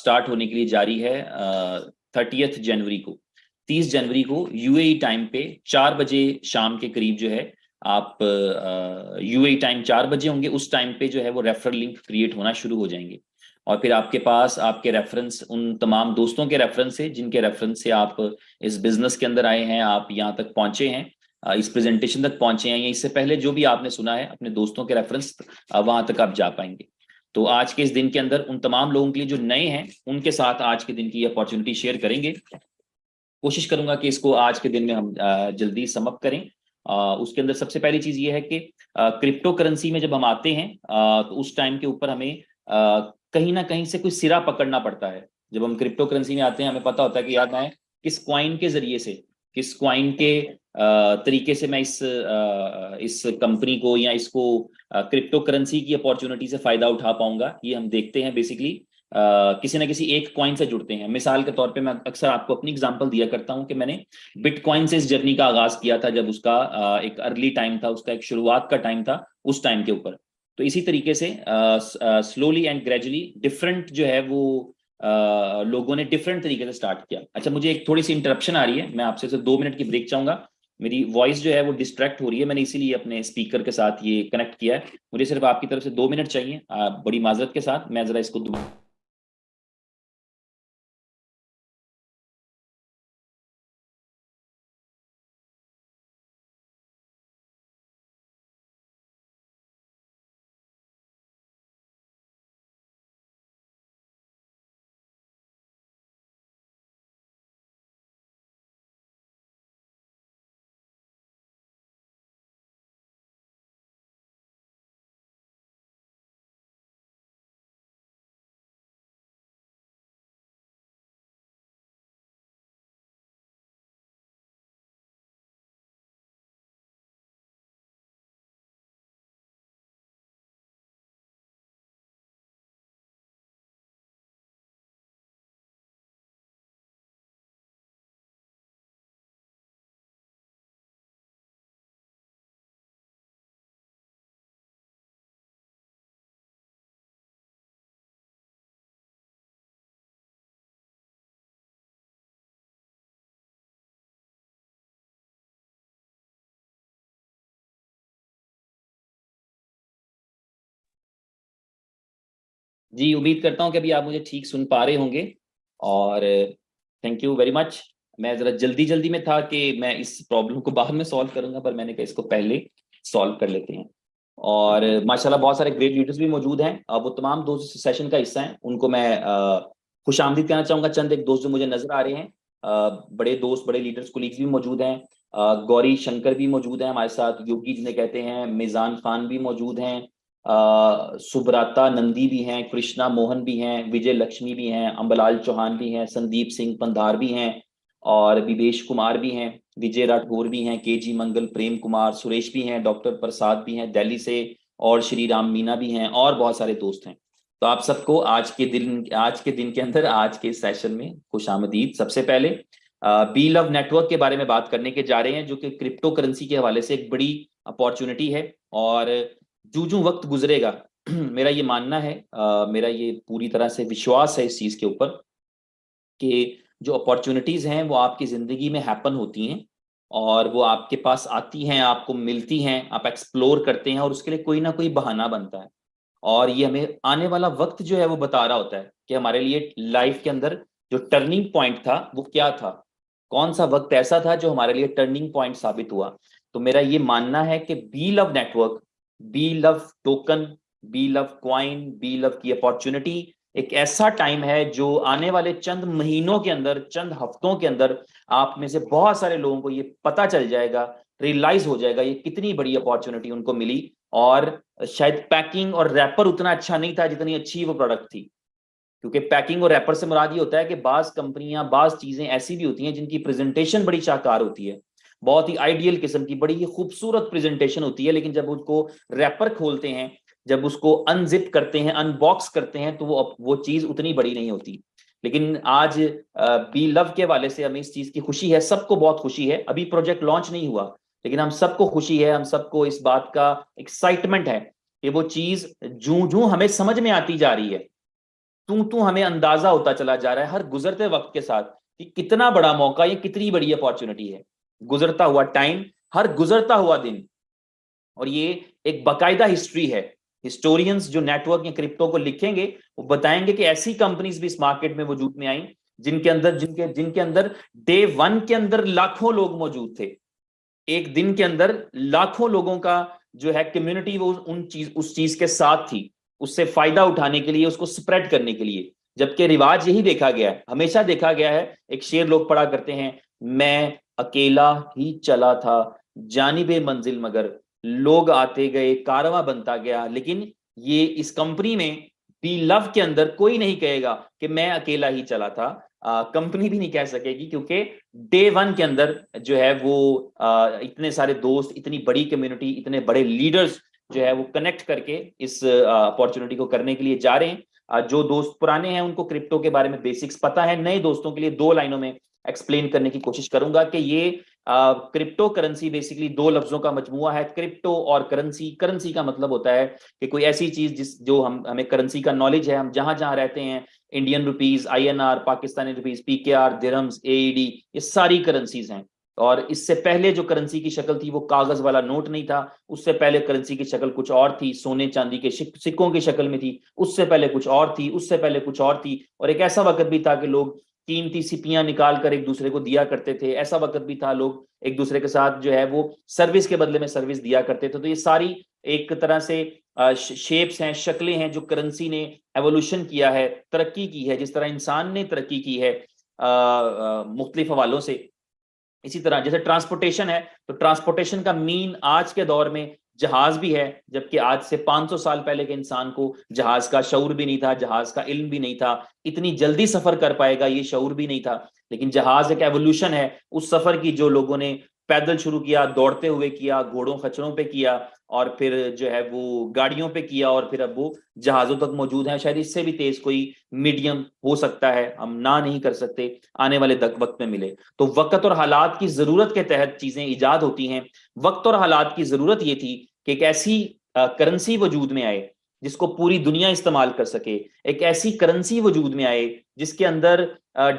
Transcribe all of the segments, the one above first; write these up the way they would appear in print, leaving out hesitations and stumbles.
Start होने के लिए जारी है 30 जनवरी को। 30 जनवरी को यूएई टाइम पे 4 बजे शाम के करीब जो है आप यूएई टाइम 4 बजे होंगे, उस टाइम पे जो है वो रेफरल लिंक क्रिएट होना शुरू हो जाएंगे। और फिर आपके पास आपके रेफरेंस, उन तमाम दोस्तों के रेफरेंस से जिनके रेफरेंस से आप इस बिजनेस के अंदर आए हैं, आप यहाँ तक पहुंचे हैं, इस प्रेजेंटेशन तक पहुंचे हैं, या इससे पहले जो भी आपने सुना है अपने दोस्तों के रेफरेंस वहां तक आप जा पाएंगे। तो आज के इस दिन के अंदर उन तमाम लोगों के लिए जो नए हैं उनके साथ आज के दिन की अपॉर्चुनिटी शेयर करेंगे। कोशिश करूंगा कि इसको आज के दिन में हम जल्दी समअप करें। उसके अंदर सबसे पहली चीज ये है कि क्रिप्टो करेंसी में जब हम आते हैं तो उस टाइम के ऊपर हमें कहीं ना कहीं से कोई सिरा पकड़ना पड़ता है। जब हम क्रिप्टो करेंसी में आते हैं हमें पता होता है कि यार मैं किस क्वाइन के जरिए से, किस क्वाइन के तरीके से मैं इस कंपनी को या इसको क्रिप्टो करेंसी की अपॉर्चुनिटी से फायदा उठा पाऊंगा। ये हम देखते हैं बेसिकली किसी ना किसी एक कॉइन से जुड़ते हैं। मिसाल के तौर पे मैं अक्सर आपको अपनी एग्जांपल दिया करता हूं कि मैंने बिटकॉइन से इस जर्नी का आगाज किया था जब उसका एक अर्ली टाइम था, उसका एक शुरुआत का टाइम था, उस टाइम के ऊपर। तो इसी तरीके से स्लोली एंड ग्रेजुअली डिफरेंट जो है वो लोगों ने डिफरेंट तरीके से स्टार्ट किया। अच्छा, मुझे एक थोड़ी सी इंटरप्शन आ रही है, मैं आपसे 2 मिनट की ब्रेक चाहूंगा। मेरी वॉइस जो है वो डिस्ट्रैक्ट हो रही है, मैंने इसीलिए अपने स्पीकर के साथ ये कनेक्ट किया है। मुझे सिर्फ आपकी तरफ से 2 मिनट चाहिए, बड़ी माजरत के साथ मैं जरा इसको जी उम्मीद करता हूं कि अभी आप मुझे ठीक सुन पा रहे होंगे। और थैंक यू वेरी मच। मैं जरा जल्दी जल्दी में था कि मैं इस प्रॉब्लम को बाद में सॉल्व करूंगा, पर मैंने कहा इसको पहले सॉल्व कर लेते हैं। और माशाल्लाह बहुत सारे ग्रेट लीडर्स भी मौजूद हैं। वो तमाम दोस्त इस सेशन का हिस्सा हैं, उनको मैं खुश आमदीद कहना चाहूंगा। चंद एक दोस्त जो मुझे नजर आ रहे हैं, बड़े दोस्त, बड़े लीडर्स, कोलीग्स भी मौजूद हैं। गौरी शंकर भी मौजूद हैं हमारे साथ, योगी जिन्हें कहते हैं, मिजान खान भी मौजूद हैं, सुब्राता नंदी भी हैं, कृष्णा मोहन भी हैं, विजय लक्ष्मी भी हैं, अंबलाल चौहान भी हैं, संदीप सिंह पंधार भी हैं, और विवेश कुमार भी हैं, विजय राठौर भी हैं, के जी मंगल, प्रेम कुमार, सुरेश भी हैं, डॉक्टर प्रसाद भी हैं दिल्ली से, और श्री राम मीना भी हैं, और बहुत सारे दोस्त हैं। तो आप सबको आज के दिन के अंदर, आज के सेशन में खुश आमदीद। सबसे पहले बी लव नेटवर्क के बारे में बात करने के जा रहे हैं, जो कि क्रिप्टो करेंसी के हवाले से एक बड़ी अपॉर्चुनिटी है। और जूं जूं वक्त गुजरेगा मेरा ये मानना है, मेरा ये पूरी तरह से विश्वास है इस चीज के ऊपर कि जो अपॉर्चुनिटीज हैं वो आपकी जिंदगी में हैपन होती हैं, और वो आपके पास आती हैं, आपको मिलती हैं, आप एक्सप्लोर करते हैं, और उसके लिए कोई ना कोई बहाना बनता है। और ये हमें आने वाला वक्त जो है वो बता रहा होता है कि हमारे लिए लाइफ के अंदर जो टर्निंग पॉइंट था वो क्या था, कौन सा वक्त ऐसा था जो हमारे लिए टर्निंग पॉइंट साबित हुआ। तो मेरा ये मानना है कि B love network, B love token, B love coin, B love की अपॉर्चुनिटी एक ऐसा टाइम है जो आने वाले चंद महीनों के अंदर, चंद हफ्तों के अंदर आप में से बहुत सारे लोगों को ये पता चल जाएगा, रियलाइज हो जाएगा ये कितनी बड़ी अपॉर्चुनिटी उनको मिली। और शायद पैकिंग और रैपर उतना अच्छा नहीं था जितनी अच्छी वो प्रोडक्ट थी। क्योंकि पैकिंग और रैपर से मुराद ये होता है कि बाज कंपनियां, बाज चीजें ऐसी भी होती हैं जिनकी प्रेजेंटेशन बड़ी शानदार होती है, बहुत ही आइडियल किस्म की, बड़ी ही खूबसूरत प्रेजेंटेशन होती है, लेकिन जब उसको रैपर खोलते हैं, जब उसको अनजिप करते हैं, अनबॉक्स करते हैं, तो वो चीज उतनी बड़ी नहीं होती। लेकिन आज बी लव के वाले से हमें इस चीज की खुशी है, सबको बहुत खुशी है। अभी प्रोजेक्ट लॉन्च नहीं हुआ, लेकिन हम सबको खुशी है, हम सबको इस बात का एक्साइटमेंट है कि वो चीज जूं जूं हमें समझ में आती जा रही है, तू हमें अंदाजा होता चला जा रहा है हर गुजरते वक्त के साथ कि कितना बड़ा मौका, ये कितनी बड़ी अपॉर्चुनिटी है। गुजरता हुआ टाइम, हर गुजरता हुआ दिन, और ये एक बकायदा हिस्ट्री है। हिस्टोरियंस जो नेटवर्क या क्रिप्टो को लिखेंगे वो बताएंगे कि ऐसी कंपनीज भी इस मार्केट में वजूद में आई जिनके अंदर जिनके अंदर डे वन के अंदर लाखों लोग मौजूद थे। एक दिन के अंदर लाखों लोगों का जो है कम्युनिटी वो उस चीज के साथ थी, उससे फायदा उठाने के लिए, उसको स्प्रेड करने के लिए। जबकि रिवाज यही देखा गया है, हमेशा देखा गया है, एक शेर लोग पढ़ा करते हैं, मैं अकेला ही चला था जानिबे मंजिल मगर, लोग आते गए कारवां बनता गया। लेकिन ये इस कंपनी में बी लव के अंदर कोई नहीं कहेगा कि मैं अकेला ही चला था। कंपनी भी नहीं कह सकेगी, क्योंकि डे वन के अंदर जो है वो इतने सारे दोस्त, इतनी बड़ी कम्युनिटी, इतने बड़े लीडर्स जो है वो कनेक्ट करके इस अपॉर्चुनिटी को करने के लिए जा रहे हैं। जो दोस्त पुराने हैं उनको क्रिप्टो के बारे में बेसिक्स पता है, नए दोस्तों के लिए दो लाइनों में एक्सप्लेन करने की कोशिश करूंगा कि ये क्रिप्टो करेंसी बेसिकली दो लफ्जों का मजमुआ है, क्रिप्टो और करेंसी। करेंसी का मतलब होता है कि कोई ऐसी चीज जिस जो हमें करेंसी का नॉलेज है, हम जहां जहां रहते हैं, Indian rupees, INR, Pakistani rupees, PKR, dirhams, AED, ये सारी करेंसीज हैं। और इससे पहले जो करेंसी की शक्ल थी वो कागज वाला नोट नहीं था, उससे पहले करेंसी की शक्ल कुछ और थी, सोने चांदी के सिक्कों की शक्ल में थी, उससे पहले कुछ और थी, उससे पहले कुछ और थी। और एक ऐसा वक्त भी था कि लोग कीमती सिपियां निकाल कर एक दूसरे को दिया करते थे। ऐसा वक्त भी था लोग एक दूसरे के साथ जो है वो सर्विस के बदले में सर्विस दिया करते थे। तो ये सारी एक तरह से शेप्स हैं, शक्लें हैं जो करेंसी ने एवोल्यूशन किया है, तरक्की की है, जिस तरह इंसान ने तरक्की की है मुख्तलिफ हवालों से। इसी तरह जैसे ट्रांसपोर्टेशन है, तो ट्रांसपोर्टेशन का मीन आज के दौर में जहाज भी है, जबकि आज से 500 साल पहले के इंसान को जहाज का शऊर भी नहीं था, जहाज का इल्म भी नहीं था, इतनी जल्दी सफर कर पाएगा ये शऊर भी नहीं था। लेकिन जहाज एक एवोल्यूशन है उस सफर की, जो लोगों ने पैदल शुरू किया, दौड़ते हुए किया, घोड़ों खच्चरों पे किया, और फिर जो है वो गाड़ियों पे किया, और फिर अब वो जहाजों तक मौजूद है। शायद इससे भी तेज कोई मीडियम हो सकता है, हम ना नहीं कर सकते, आने वाले वक्त में मिले। तो वक्त और हालात की जरूरत के तहत चीजें इजाद होती हैं। वक्त और हालात की जरूरत ये थी कि एक ऐसी करेंसी वजूद में आए जिसको पूरी दुनिया इस्तेमाल कर सके, एक ऐसी करेंसी वजूद में आए जिसके अंदर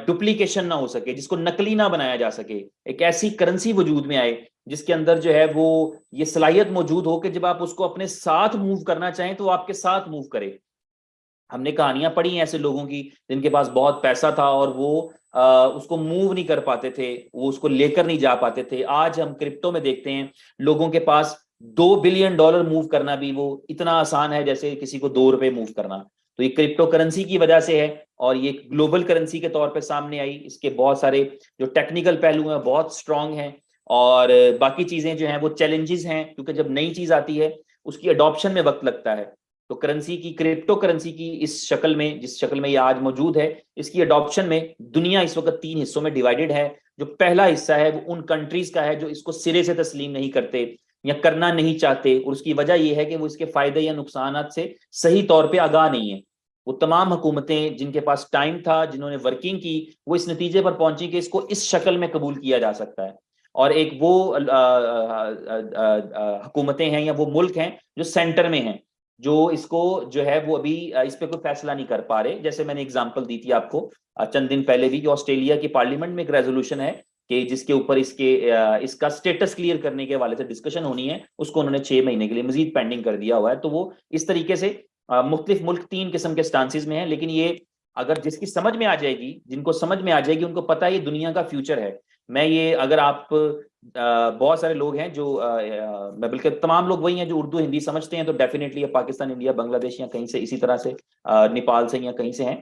डुप्लीकेशन ना हो सके, जिसको नकली ना बनाया जा सके, एक ऐसी करेंसी वजूद में आए जिसके अंदर जो है वो ये सलाहियत मौजूद हो कि जब आप उसको अपने साथ मूव करना चाहें तो वो आपके साथ मूव करे। हमने कहानियां पढ़ी हैं ऐसे लोगों की जिनके पास बहुत पैसा था और वो उसको मूव नहीं कर पाते थे, वो उसको लेकर नहीं जा पाते थे। आज हम क्रिप्टो में देखते हैं लोगों के पास $2 बिलियन मूव करना भी वो इतना आसान है जैसे किसी को $2 मूव करना। तो ये क्रिप्टो करेंसी की वजह से है, और ये ग्लोबल करेंसी के तौर पे सामने आई। इसके बहुत सारे जो टेक्निकल पहलू हैं बहुत स्ट्रांग हैं, और बाकी चीजें जो हैं वो चैलेंजेस हैं, क्योंकि जब नई चीज आती है उसकी अडॉप्शन में वक्त लगता है। तो करेंसी की, क्रिप्टो करेंसी की इस शक्ल में, जिस शक्ल में ये आज मौजूद है, इसकी अडॉप्शन में दुनिया इस वक्त 3 हिस्सों में डिवाइडेड है। जो पहला हिस्सा है वो उन कंट्रीज का है जो इसको सिरे से तस्लीम नहीं करते या करना नहीं चाहते, और उसकी वजह यह है कि वो इसके फायदे या नुकसान से सही तौर पर आगाह नहीं है। वो तमाम हुकूमतें जिनके पास टाइम था, जिन्होंने वर्किंग की, वो इस नतीजे पर पहुंची कि इसको इस शक्ल में कबूल किया जा सकता है। और एक वो हुकूमतें हैं या वो मुल्क हैं जो सेंटर में हैं, जो इसको जो है वो अभी इस पे कोई फैसला नहीं कर पा रहे। जैसे मैंने एग्जांपल दी थी आपको चंद दिन पहले भी, कि ऑस्ट्रेलिया की पार्लियामेंट में एक रेजोल्यूशन है कि जिसके ऊपर इसका स्टेटस क्लियर करने के हवाले से डिस्कशन होनी है, उसको उन्होंने 6 महीने के लिए मजीद पेंडिंग कर दिया हुआ है। तो वो इस तरीके से मुख्तलिफ मुल्क 3 किस्म के स्टांसिस में है। लेकिन ये अगर जिसकी समझ में आ जाएगी, जिनको समझ में आ जाएगी, उनको पता है ये दुनिया का फ्यूचर है। मैं ये अगर आप बहुत सारे लोग हैं जो मैं बल्कि तमाम लोग वही हैं जो उर्दू हिंदी समझते हैं, तो डेफिनेटली पाकिस्तान, इंडिया, बांग्लादेश या कहीं से इसी तरह से नेपाल से या कहीं से हैं।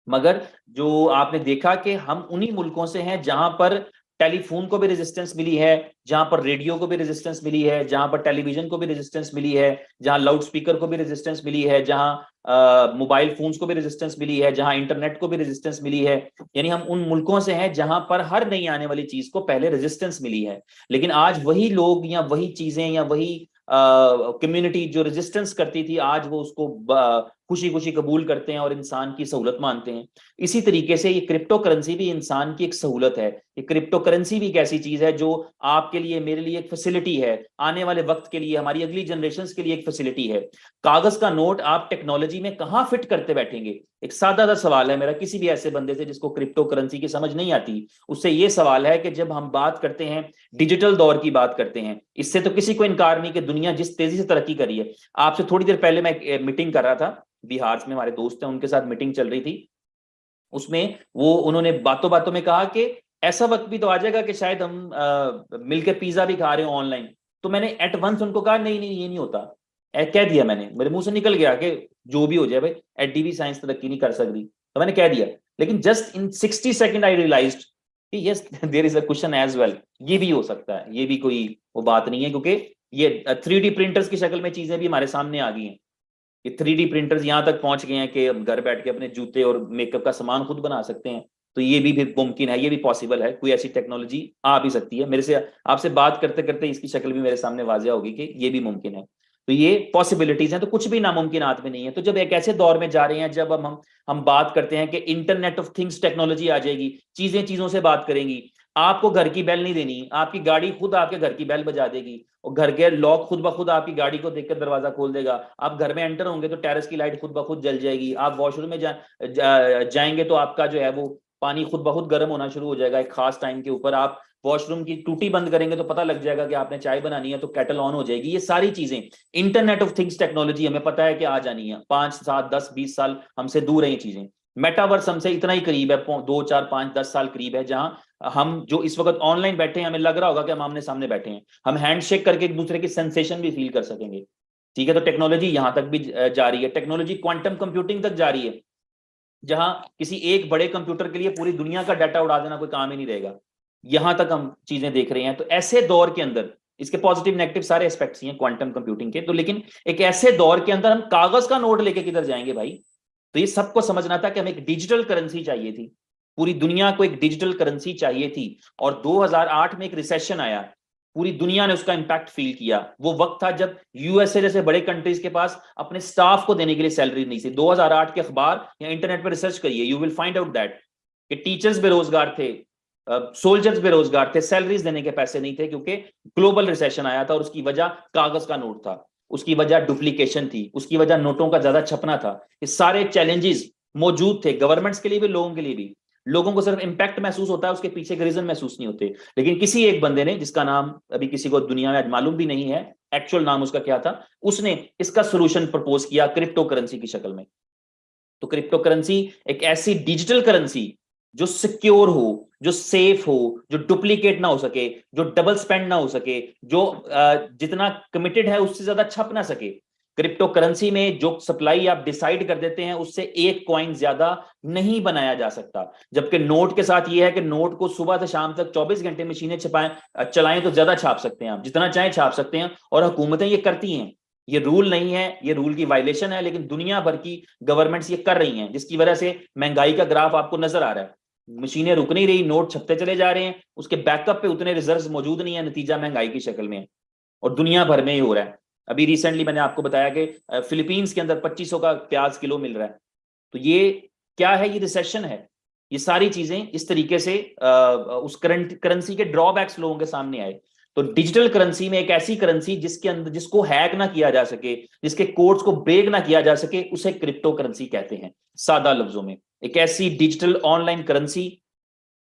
मगर जो आपने देखा कि हम उन्हीं मुल्कों से हैं जहां पर टेलीफोन को भी रेजिस्टेंस मिली है, जहां पर रेडियो को भी रेजिस्टेंस मिली है, जहां पर टेलीविजन को भी रेजिस्टेंस मिली है, जहां लाउड स्पीकर को भी रेजिस्टेंस मिली है, जहां मोबाइल फोन्स को भी रेजिस्टेंस मिली है, जहां इंटरनेट को भी रेजिस्टेंस मिली है। यानी हम उन मुल्कों से हैं जहां पर हर नई आने वाली चीज को पहले रेजिस्टेंस मिली है। लेकिन आज वही लोग या वही चीजें या वही कम्युनिटी जो रेजिस्टेंस करती थी, आज वो उसको खुशी खुशी कबूल करते हैं और इंसान की सहूलत मानते हैं। इसी तरीके से ये क्रिप्टो करेंसी भी इंसान की एक सहूलत है। ये क्रिप्टो करेंसी भी एक ऐसी चीज है जो आपके लिए, मेरे लिए एक फैसिलिटी है, आने वाले वक्त के लिए, हमारी अगली जनरेशन के लिए एक फैसिलिटी है। कागज का नोट आप टेक्नोलॉजी में कहां फिट करते बैठेंगे? एक सादा सा सवाल है मेरा किसी भी ऐसे बंदे से जिसको क्रिप्टो करेंसी की समझ नहीं आती, उससे ये सवाल है कि जब हम बात करते हैं, डिजिटल दौर की बात करते हैं, इससे तो किसी को इनकार नहीं कि दुनिया जिस तेजी से तरक्की करी है। आपसे थोड़ी देर पहले मैं एक मीटिंग कर रहा था, बिहार में हमारे दोस्त हैं, उनके साथ मीटिंग चल रही थी। उसमें वो उन्होंने बातों बातों में कहा कि ऐसा वक्त भी तो आ जाएगा कि शायद हम मिलकर पिज्जा भी खा रहे हो ऑनलाइन। तो मैंने एट वंस उनको कहा नहीं नहीं, ये नहीं होता। कह दिया मैंने, मेरे मुंह से निकल गया कि जो भी हो जाए भाई, एडी भी साइंस तरक्की नहीं कर सकती, तो मैंने कह दिया। लेकिन just in 60 second I realised कि yes, there is a question as well, ये भी हो सकता है, ये भी कोई वो बात नहीं है, क्योंकि ये 3D प्रिंटर्स की शक्ल में चीजें भी हमारे सामने आ गई हैं। ये 3D प्रिंटर्स यहाँ तक पहुंच गए हैं कि हम घर बैठ के अपने जूते और मेकअप का सामान खुद बना सकते हैं। तो ये भी मुमकिन है, ये भी पॉसिबल है, कोई ऐसी टेक्नोलॉजी आ भी सकती है। मेरे से आपसे बात करते करते इसकी शक्ल भी मेरे सामने वाजिया होगी कि ये भी मुमकिन है। तो ये पॉसिबिलिटीज हैं, तो कुछ भी नामुमकिनात में नहीं है। तो जब एक ऐसे दौर में जा रहे हैं जब हम बात करते हैं कि इंटरनेट ऑफ थिंग्स टेक्नोलॉजी आ जाएगी, चीजें चीजों से बात करेंगी, आपको घर की बेल नहीं देनी, आपकी गाड़ी खुद आपके घर की बेल बजा देगी, और घर के लॉक खुद ब खुद आपकी गाड़ी को देखकर दरवाजा खोल देगा। आप घर में एंटर होंगे तो टेरेस की लाइट खुद ब खुद जल जाएगी। आप वॉशरूम में जाएंगे तो आपका जो है वो पानी खुद ब खुद गर्म होना शुरू हो जाएगा एक खास टाइम के ऊपर। आप वॉशरूम की टूटी बंद करेंगे तो पता लग जाएगा कि आपने चाय बनानी है, तो केटल ऑन हो जाएगी। ये सारी चीजें इंटरनेट ऑफ थिंग्स टेक्नोलॉजी हमें पता है कि आ जानी है। 5 7 10 20 साल हमसे दूर है ये चीजें। मेटावर्स हमसे इतना ही करीब है, 2 4 5 10 साल करीब है, जहां हम जो इस वक्त ऑनलाइन बैठे हैं, हमें लग रहा होगा कि हम आमने सामने बैठे हैं, हम हैंडशेक करके एक दूसरे की सेंसेशन भी फील कर सकेंगे। ठीक है, तो टेक्नोलॉजी यहां तक भी जा रही है। टेक्नोलॉजी क्वांटम कंप्यूटिंग तक जा रही है, जहां किसी एक बड़े कंप्यूटर के लिए पूरी दुनिया का डाटा उड़ा देना कोई काम ही नहीं रहेगा। यहां तक हम चीजें देख रहे हैं। तो ऐसे दौर के अंदर, इसके पॉजिटिव नेगेटिव सारे एस्पेक्ट्स ही हैं क्वांटम कंप्यूटिंग के, तो लेकिन एक ऐसे दौर के अंदर हम कागज का नोट लेके किधर जाएंगे भाई? तो ये सबको समझना था कि हमें एक डिजिटल करेंसी चाहिए थी, पूरी दुनिया को एक डिजिटल करेंसी चाहिए थी। और 2008 में एक रिसेशन आया, पूरी दुनिया ने उसका इंपैक्ट फील किया। वो वक्त था जब यूएसए जैसे बड़े कंट्रीज के पास अपने स्टाफ को देने के लिए सैलरी नहीं थी। 2008 के अखबार या इंटरनेट पर रिसर्च करिए, you will find out that कि टीचर्स बेरोजगार थे, सोल्जर्स बेरोजगार थे, सैलरीज देने के पैसे नहीं थे, क्योंकि ग्लोबल रिसेशन आया था। और उसकी वजह कागज का नोट था, उसकी वजह डुप्लीकेशन थी, उसकी वजह नोटों का ज्यादा छपना था। ये सारे चैलेंजेस मौजूद थे, गवर्नमेंट्स के लिए भी, लोगों के लिए भी। लोगों को सिर्फ इंपैक्ट महसूस होता है, उसके पीछे के रीजन महसूस नहीं होते। लेकिन किसी एक बंदे ने, जिसका नाम अभी किसी को दुनिया में आज मालूम भी नहीं है, एक्चुअल नाम उसका क्या था, उसने इसका सोल्यूशन प्रपोज किया क्रिप्टो करेंसी की शक्ल में। तो क्रिप्टो करेंसी एक ऐसी डिजिटल करेंसी जो सिक्योर हो, जो सेफ हो, जो डुप्लीकेट ना हो सके, जो डबल स्पेंड ना हो सके, जो जितना कमिटेड है उससे ज्यादा छप ना सके। क्रिप्टो करेंसी में जो सप्लाई आप डिसाइड कर देते हैं, उससे एक कॉइन ज्यादा नहीं बनाया जा सकता। जबकि नोट के साथ ये है कि नोट को सुबह से शाम तक 24 घंटे मशीनें चलाएं तो ज्यादा छाप सकते हैं आप, जितना चाहे छाप सकते हैं, और हुकूमतें ये करती हैं। ये रूल नहीं है, ये रूल की वायलेशन है, लेकिन दुनिया भर की गवर्नमेंट्स ये कर रही हैं, जिसकी वजह से महंगाई का ग्राफ आपको नजर आ रहा है। मशीनें रुक नहीं रही, नोट छपते चले जा रहे हैं, उसके बैकअप पे उतने रिजर्व्स मौजूद नहीं है, नतीजा महंगाई की शक्ल में है। और दुनिया भर में ही हो रहा है। अभी रिसेंटली मैंने आपको बताया कि फिलीपींस के अंदर 2500 का प्याज किलो मिल रहा है। तो ये क्या है? ये रिसेशन है। ये सारी चीजें इस तरीके से उस करंट करेंसी के ड्रॉबैक्स लोगों के सामने आए। तो डिजिटल करेंसी में एक ऐसी करेंसी जिसके अंदर, जिसको हैक ना किया जा सके, जिसके कोड्स को ब्रेक ना किया जा सके, उसे क्रिप्टो करेंसी कहते हैं। सादा लफ्जों में एक ऐसी डिजिटल ऑनलाइन करेंसी,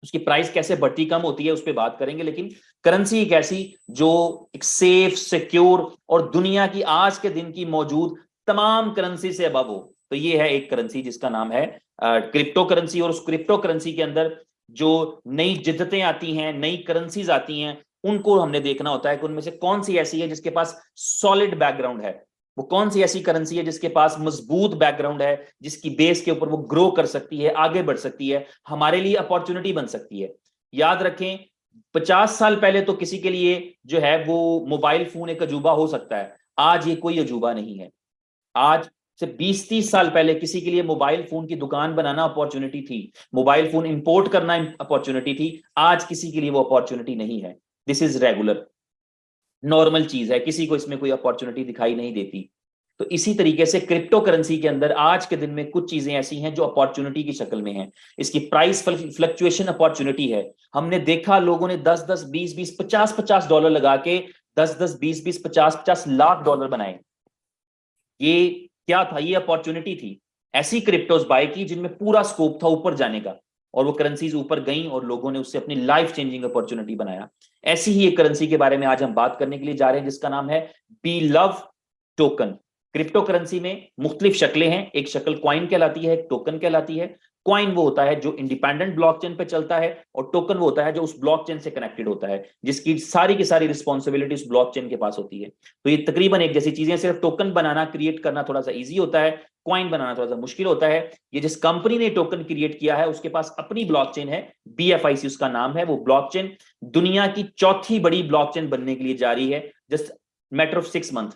उसकी प्राइस कैसे बढ़ती कम होती है उस पर बात करेंगे, लेकिन करेंसी एक ऐसी जो एक सेफ, सिक्योर और दुनिया की आज के दिन की मौजूद तमाम करेंसी से अबव हो। तो ये है एक करेंसी जिसका नाम है क्रिप्टो करेंसी। और उस क्रिप्टो करेंसी के अंदर जो नई जिद्दतें आती हैं, नई करेंसीज आती हैं, उनको हमने देखना होता है कि उनमें से कौन सी ऐसी है जिसके पास सॉलिड बैकग्राउंड है। वो कौन सी ऐसी करेंसी है जिसके पास मजबूत बैकग्राउंड है, जिसकी बेस के ऊपर वो ग्रो कर सकती है, आगे बढ़ सकती है, हमारे लिए अपॉर्चुनिटी बन सकती है। याद रखें, 50 साल पहले तो किसी के लिए जो है वो मोबाइल फोन एक अजूबा हो सकता है, आज ये कोई अजूबा नहीं है। आज से 20 30 साल पहले किसी के लिए मोबाइल फोन की दुकान बनाना अपॉर्चुनिटी थी, मोबाइल फोन इंपोर्ट करना अपॉर्चुनिटी थी। आज किसी के लिए वो अपॉर्चुनिटी नहीं है। दिस इज रेगुलर, नॉर्मल चीज है, किसी को इसमें कोई अपॉर्चुनिटी दिखाई नहीं देती। तो इसी तरीके से क्रिप्टो करेंसी के अंदर आज के दिन में कुछ चीजें ऐसी हैं जो अपॉर्चुनिटी की शक्ल में हैं। इसकी प्राइस फ्लक्चुएशन अपॉर्चुनिटी है। हमने देखा लोगों ने 10-10, 20-20, 50-50 डॉलर लगा के 10-10, 20-20, 50-50 लाख डॉलर बनाए। ये क्या था? ये अपॉर्चुनिटी थी। ऐसी क्रिप्टोज बाय की जिनमें पूरा स्कोप था ऊपर जाने का, और वो करेंसीज ऊपर गई और लोगों ने उससे अपनी लाइफ चेंजिंग अपॉर्चुनिटी बनाया। ऐसी ही एक करेंसी के बारे में आज हम बात करने के लिए जा रहे हैं जिसका नाम है B love token. Crypto currency में मुख्तलिफ शक्लें हैं। एक शक्ल क्वाइन कहलाती है, एक टोकन कहलाती है। क्वाइन वो होता है जो इंडिपेंडेंट ब्लॉकचेन पे चलता है, और टोकन वो होता है जो उस ब्लॉकचेन से कनेक्टेड होता है, जिसकी सारी की सारी रिस्पॉन्सिबिलिटी उस ब्लॉकचेन के पास होती है। तो ये तकरीबन एक जैसी चीजें। सिर्फ टोकन बनाना, क्रिएट करना थोड़ा सा इजी होता है, क्वाइन बनाना थोड़ा सा मुश्किल होता है। ये जिस कंपनी ने टोकन क्रिएट किया है उसके पास अपनी ब्लॉकचेन है, BFIC उसका नाम है। वो ब्लॉकचेन दुनिया की चौथी बड़ी ब्लॉकचेन बनने के लिए जा रही है। जस्ट मैटर ऑफ 6 मंथ,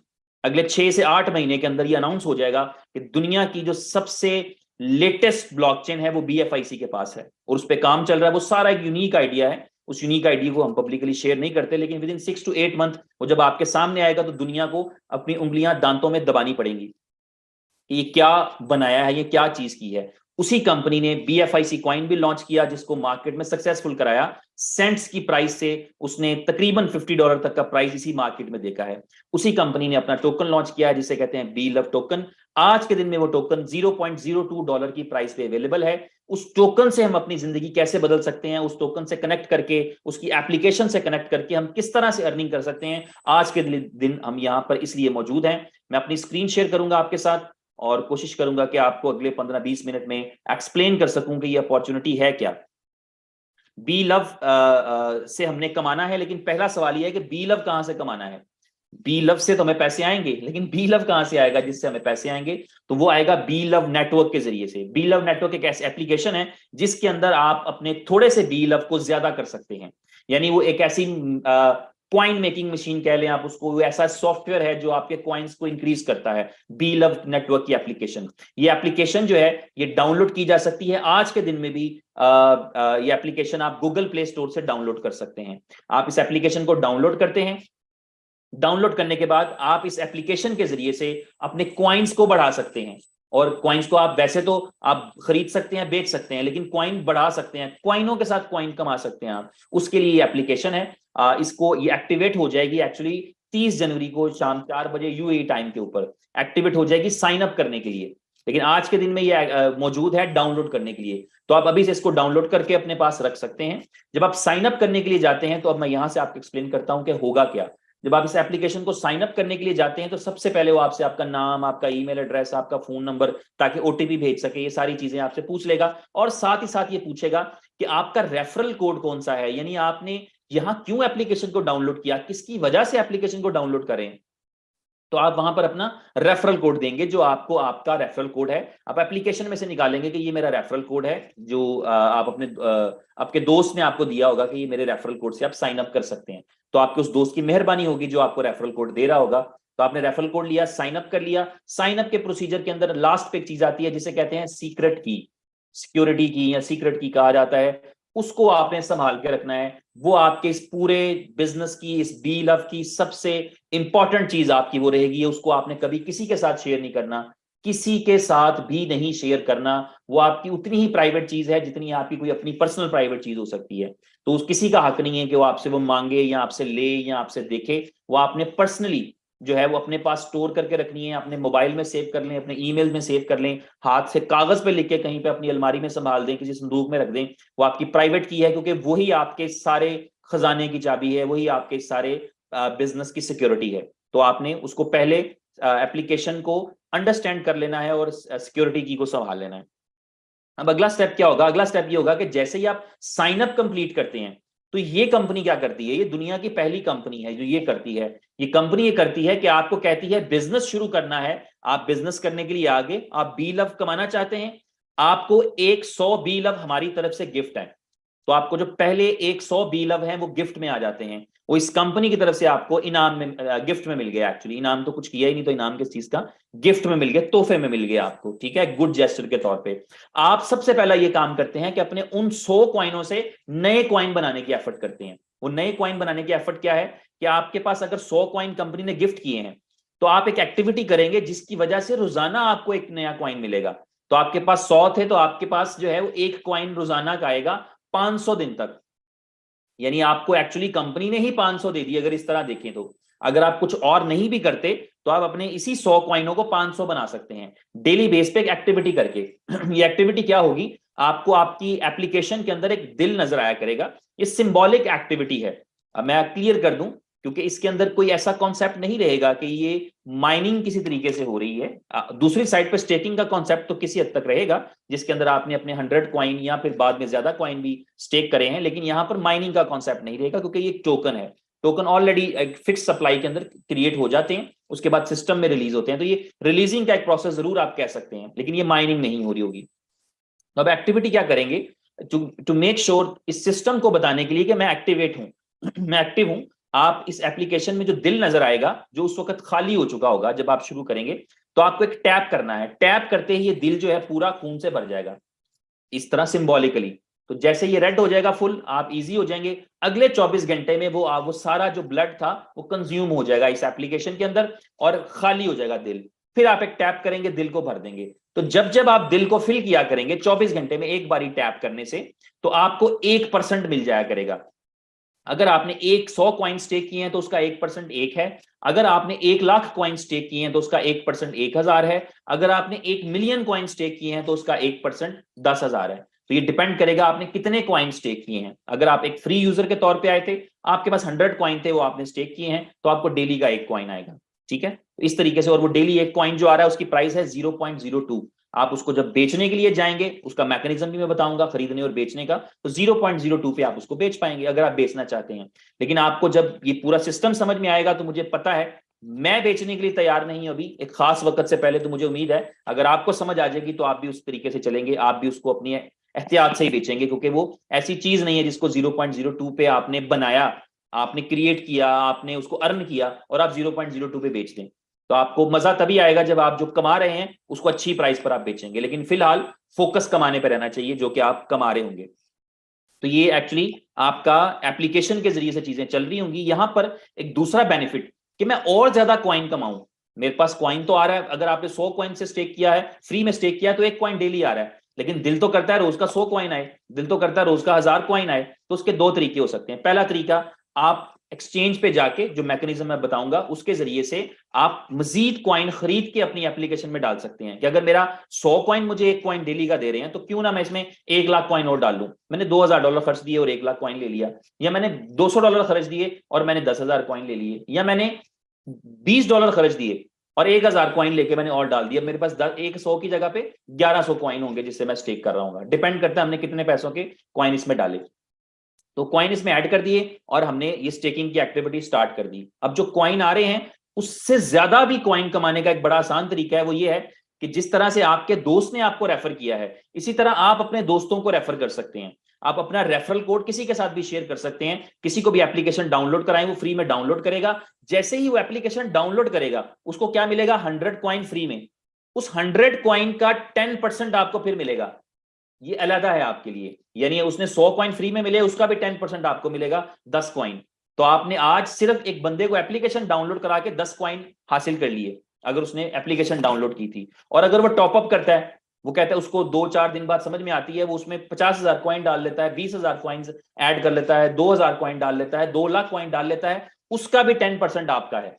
अगले 6 से 8 महीने के अंदर ये अनाउंस हो जाएगा कि दुनिया की जो सबसे लेटेस्ट ब्लॉकचेन है वो BFIC के पास है, और उस पर काम चल रहा है। वो सारा एक यूनिक आइडिया है। उस यूनिक आइडिया को हम पब्लिकली शेयर नहीं करते, लेकिन विद इन 6 to 8 मंथ वो जब आपके सामने आएगा तो दुनिया को अपनी उंगलियां दांतों में दबानी पड़ेंगी कि ये क्या बनाया है, ये क्या चीज की है। उसी कंपनी ने BFIC कॉइन भी लॉन्च किया, जिसको मार्केट में सक्सेसफुल कराया। सेंट्स की प्राइस से उसने तकरीबन $50 तक का प्राइस इसी मार्केट में देखा है। उसी कंपनी ने अपना टोकन लॉन्च किया है जिसे कहते हैं बी लव टोकन। आज के दिन में वो टोकन $0.02 की प्राइस पे अवेलेबल है। उस टोकन से हम अपनी जिंदगी कैसे बदल सकते हैं, उस टोकन से कनेक्ट करके, उसकी एप्लीकेशन से कनेक्ट करके हम किस तरह से अर्निंग कर सकते हैं, आज के दिन हम यहां पर इसलिए मौजूद हैं। मैं अपनी स्क्रीन शेयर करूंगा आपके साथ और कोशिश करूंगा कि आपको अगले 15-20 मिनट में एक्सप्लेन कर सकूं कि ये अपॉर्चुनिटी है क्या। बी लव से हमने कमाना है, लेकिन पहला सवाल ये है कि बी लव कहां से कमाना है। बी लव से तो हमें पैसे आएंगे, लेकिन बी लव कहां से आएगा जिससे हमें पैसे आएंगे? तो वो आएगा बी लव नेटवर्क के जरिए से। बी लव नेटवर्क एक ऐसी एप्लीकेशन है जिसके अंदर आप अपने थोड़े से बी लव को ज्यादा कर सकते हैं। यानी वो एक ऐसी क्वाइन मेकिंग मशीन कह लें आप उसको, वो ऐसा सॉफ्टवेयर है जो आपके क्वाइंस को इंक्रीज करता है। बी लव नेटवर्क की एप्लीकेशन, ये एप्लीकेशन जो है ये डाउनलोड की जा सकती है आज के दिन में भी। ये एप्लीकेशन आप गूगल प्ले स्टोर से डाउनलोड कर सकते हैं। आप इस एप्लीकेशन को डाउनलोड करते हैं। डाउनलोड करने के बाद आप इस एप्लीकेशन के जरिए से अपने क्वाइंस को बढ़ा सकते हैं। और क्वाइंस को आप वैसे तो आप खरीद सकते हैं, बेच सकते हैं, लेकिन क्वाइन बढ़ा सकते हैं, क्वाइनों के साथ क्वाइन कमा सकते हैं आप। उसके लिए ये एप्लीकेशन है। इसको ये एक्टिवेट हो जाएगी एक्चुअली 30 जनवरी को शाम 4 बजे यूएई टाइम के ऊपर एक्टिवेट हो जाएगी साइन अप करने के लिए। लेकिन आज के दिन में ये मौजूद है डाउनलोड करने के लिए। तो आप अभी से इसको डाउनलोड करके अपने पास रख सकते हैं। जब आप साइन अप करने के लिए जाते हैं तो अब मैं यहां से आपको एक्सप्लेन करता हूं कि होगा क्या। जब आप इस एप्लीकेशन को साइन अप करने के लिए जाते हैं तो सबसे पहले वो आपसे आपका नाम, आपका ईमेल एड्रेस, आपका फोन नंबर, ताकि OTP भेज सके, ये सारी चीजें आपसे पूछ लेगा। और साथ ही साथ ये पूछेगा कि आपका रेफरल कोड कौन सा है, यानी आपने यहां क्यों एप्लीकेशन को डाउनलोड किया, किसकी वजह से एप्लीकेशन को डाउनलोड करें। तो आप वहां पर अपना रेफरल कोड देंगे, जो आपको आपका रेफरल कोड है आप एप्लीकेशन में से निकालेंगे कि ये मेरा रेफरल कोड है, जो आप अपने आपके दोस्त ने आपको दिया होगा कि ये मेरे रेफरल कोड से आप साइन अप कर सकते हैं। तो आपके उस दोस्त की मेहरबानी होगी जो आपको रेफरल कोड दे रहा होगा। तो आपने रेफरल कोड लिया, साइन अप कर लिया। साइन अप के प्रोसीजर के अंदर लास्ट पे एक चीज आती है जिसे कहते हैं सीक्रेट की, सिक्योरिटी की या सीक्रेट की कहा जाता है। उसको आपने संभाल के रखना है। वो आपके इस पूरे बिजनेस की, इस बी लव की सबसे इंपॉर्टेंट चीज आपकी वो रहेगी। उसको आपने कभी किसी के साथ शेयर नहीं करना, किसी के साथ भी नहीं शेयर करना। वो आपकी उतनी ही प्राइवेट चीज है जितनी आपकी कोई अपनी पर्सनल प्राइवेट चीज हो सकती है। तो उस किसी का हक नहीं है कि वो आपसे वो मांगे या आपसे ले या आपसे देखे। वो आपने पर्सनली जो है वो अपने पास स्टोर करके रखनी है, अपने मोबाइल में सेव कर लें, अपने ईमेल में सेव कर लें, हाथ से कागज पे लिख के कहीं पे अपनी अलमारी में संभाल दें, किसी संदूक में रख दें। वो आपकी प्राइवेट की है, क्योंकि वही आपके सारे खजाने की चाबी है, वही आपके सारे बिजनेस की सिक्योरिटी है। तो आपने उसको पहले एप्लीकेशन को अंडरस्टैंड कर लेना है और सिक्योरिटी की को संभाल लेना है। अब अगला स्टेप क्या होगा? अगला स्टेप ये होगा कि जैसे ही आप साइन अप कंप्लीट करते हैं तो ये कंपनी क्या करती है, ये दुनिया की पहली कंपनी है जो ये करती है। ये कंपनी ये करती है कि आपको कहती है बिजनेस शुरू करना है, आप बिजनेस करने के लिए आगे, आप बी लव कमाना चाहते हैं, आपको 100 बी लव हमारी तरफ से गिफ्ट है। तो आपको जो पहले 100 बी लव हैं वो गिफ्ट में आ जाते हैं। वो इस कंपनी की तरफ से आपको इनाम में, गिफ्ट में मिल गया। एक्चुअली इनाम तो कुछ किया ही नहीं, तो इनाम किस चीज का? गिफ्ट में मिल गया, तोहफे में मिल गया आपको, ठीक है, गुड जेस्चर के तौर पे। आप सबसे पहला ये काम करते हैं कि अपने उन 100 क्वाइनों से नए क्वाइन बनाने की एफर्ट करते हैं। वो नए क्वाइन बनाने की एफर्ट क्या है कि आपके पास अगर 100 क्वाइन कंपनी ने गिफ्ट किए हैं, तो आप एक एक्टिविटी करेंगे जिसकी वजह से रोजाना आपको एक नया कॉइन मिलेगा। तो आपके पास 100 थे, तो आपके पास जो है वो एक कॉइन रोजाना का आएगा 500 दिन तक। यानी आपको एक्चुअली कंपनी ने ही 500 दे दी, अगर इस तरह देखें तो। अगर आप कुछ और नहीं भी करते तो आप अपने इसी 100 कॉइनों को 500 बना सकते हैं डेली बेस पे एक एक्टिविटी करके। ये एक्टिविटी क्या होगी, आपको आपकी एप्लीकेशन के अंदर एक दिल नजर आया करेगा। ये सिंबॉलिक एक्टिविटी है। अब मैं क्लियर कर दूं, क्योंकि इसके अंदर कोई ऐसा कॉन्सेप्ट नहीं रहेगा कि ये माइनिंग किसी तरीके से हो रही है। दूसरी साइड पर स्टेकिंग का कॉन्सेप्ट तो किसी हद तक रहेगा, जिसके अंदर आपने अपने 100 कॉइन या फिर बाद में ज्यादा कॉइन भी स्टेक करे हैं, लेकिन यहां पर माइनिंग का कॉन्सेप्ट नहीं रहेगा, क्योंकि ये टोकन है। टोकन ऑलरेडी एक फिक्स सप्लाई के अंदर क्रिएट हो जाते हैं, उसके बाद सिस्टम में रिलीज होते हैं। तो ये रिलीजिंग का एक प्रोसेस जरूर आप कह सकते हैं, लेकिन ये माइनिंग नहीं हो रही होगी। तो अब एक्टिविटी क्या करेंगे, टू मेक श्योर, इस सिस्टम को बताने के लिए कि मैं एक्टिवेट हूं, मैं एक्टिव हूं। आप इस एप्लीकेशन में जो दिल नजर आएगा, जो उस वक्त खाली हो चुका होगा जब आप शुरू करेंगे, तो आपको एक टैप करना है। टैप करते ही ये दिल जो है पूरा खून से भर जाएगा, इस तरह सिंबॉलिकली। तो जैसे ये रेड हो जाएगा फुल, आप इजी हो जाएंगे। अगले 24 घंटे में वो सारा जो ब्लड था वो कंज्यूम हो जाएगा इस एप्लीकेशन के अंदर और खाली हो जाएगा दिल। फिर आप एक टैप करेंगे, दिल को भर देंगे। तो जब जब आप दिल को फिल किया करेंगे 24 घंटे में एक बारी टैप करने से, तो आपको 1% मिल जाया करेगा। अगर आपने 100 कॉइन स्टेक किए हैं तो उसका 1% 1 है। अगर आपने 1 लाख कॉइन स्टेक किए हैं तो उसका 1% 1,000 है। अगर आपने 1 मिलियन कॉइन स्टेक किए हैं तो उसका 1% 10,000 है। तो ये डिपेंड करेगा आपने कितने कॉइन स्टेक किए हैं। अगर आप एक फ्री यूजर के तौर पे आए थे, आपके पास 100 कॉइन थे, वो आपने स्टेक किए हैं, तो आपको डेली का 1 कॉइन आएगा। ठीक है, तो इस तरीके से। और वो डेली 1 कॉइन जो आ रहा है उसकी प्राइस है 0.02। आप उसको जब बेचने के लिए जाएंगे, उसका मैकेनिज्म भी मैं बताऊंगा खरीदने और बेचने का, तो 0.02 पे आप उसको बेच पाएंगे अगर आप बेचना चाहते हैं। लेकिन आपको जब ये पूरा सिस्टम समझ में आएगा, तो मुझे पता है मैं बेचने के लिए तैयार नहीं अभी, एक खास वक्त से पहले। तो मुझे उम्मीद है अगर आपको समझ आ जाएगी तो आप भी उस तरीके से चलेंगे, आप भी उसको अपनी एहतियात से ही बेचेंगे, क्योंकि वो ऐसी चीज नहीं है जिसको 0.02 पे आपने बनाया, आपने क्रिएट किया, आपने उसको अर्न किया और आप 0.02 पे बेच दें। तो आपको मजा तभी आएगा जब आप जो कमा रहे हैं उसको अच्छी प्राइस पर आप बेचेंगे। लेकिन फिलहाल फोकस कमाने पर रहना चाहिए, जो कि आप कमा रहे होंगे। तो ये एक्चुअली आपका एप्लीकेशन के जरिए से चीजें चल रही होंगी। यहां पर एक दूसरा बेनिफिट कि मैं और ज्यादा कॉइन कमाऊं। मेरे पास कॉइन तो आ रहा है, अगर आपने 100 कॉइन से स्टेक किया है, फ्री में स्टेक किया है, तो 1 कॉइन डेली आ रहा है। लेकिन दिल तो करता है रोज का 100 कॉइन आए, दिल तो करता है रोज का 1000 कॉइन आए। तो उसके दो तरीके हो सकते हैं। पहला तरीका, आप एक्सचेंज पे जाके, जो मैकेनिज्म मैं बताऊंगा उसके जरिए से आप मजीद कॉइन खरीद के अपनी एप्लीकेशन में डाल सकते हैं। कि अगर मेरा 100 कॉइन मुझे 1 कॉइन डेली का दे रहे हैं, तो क्यों ना मैं इसमें 1 लाख कॉइन और डाल लूं। मैंने $2,000 खर्च दिए और 1 लाख कॉइन ले लिया, या मैंने $200 खर्च दिए और मैंने 10,000 कॉइन ले लिए, या मैंने $20 खर्च दिए और 1,000 कॉइन लेके मैंने और डाल दिया। मेरे पास 100 की जगह पे 1100 कॉइन होंगे जिससे मैं स्टेक कर रहा हूँ। डिपेंड करता है हमने कितने पैसों के कॉइन इसमें डाले। तो कॉइन इसमें ऐड कर दिए और हमने ये स्टेकिंग की एक्टिविटी स्टार्ट कर दी। अब जो कॉइन आ रहे हैं, उससे ज्यादा भी कॉइन कमाने का एक बड़ा आसान तरीका है। वो ये है कि जिस तरह से आपके दोस्त ने आपको रेफर किया है, इसी तरह आप अपने दोस्तों को रेफर कर सकते हैं। आप अपना रेफरल कोड किसी के साथ भी शेयर कर सकते हैं। किसी को भी एप्लीकेशन डाउनलोड कराएं, वो फ्री में डाउनलोड करेगा। जैसे ही वो एप्लीकेशन डाउनलोड करेगा, उसको क्या मिलेगा, 100 कॉइन फ्री में। उस 100 कॉइन का 10% आपको फिर मिलेगा। ये अलग है आपके लिए। यानी उसने 100 कॉइन फ्री में मिले, उसका भी 10% आपको मिलेगा, 10 कॉइन। तो आपने आज सिर्फ एक बंदे को एप्लीकेशन डाउनलोड करा के 10 कॉइन हासिल कर लिए, अगर उसने एप्लीकेशन डाउनलोड की थी। और अगर वो टॉपअप करता है, वो कहता है उसको 2-4 दिन बाद समझ में आती है, वो उसमें 50,000 कॉइन डाल लेता है, 20,000 कॉइन्स ऐड कर लेता है, 2,000 कॉइन डाल लेता है, 2 लाख कॉइन डाल लेता है, उसका भी 10% आपका है।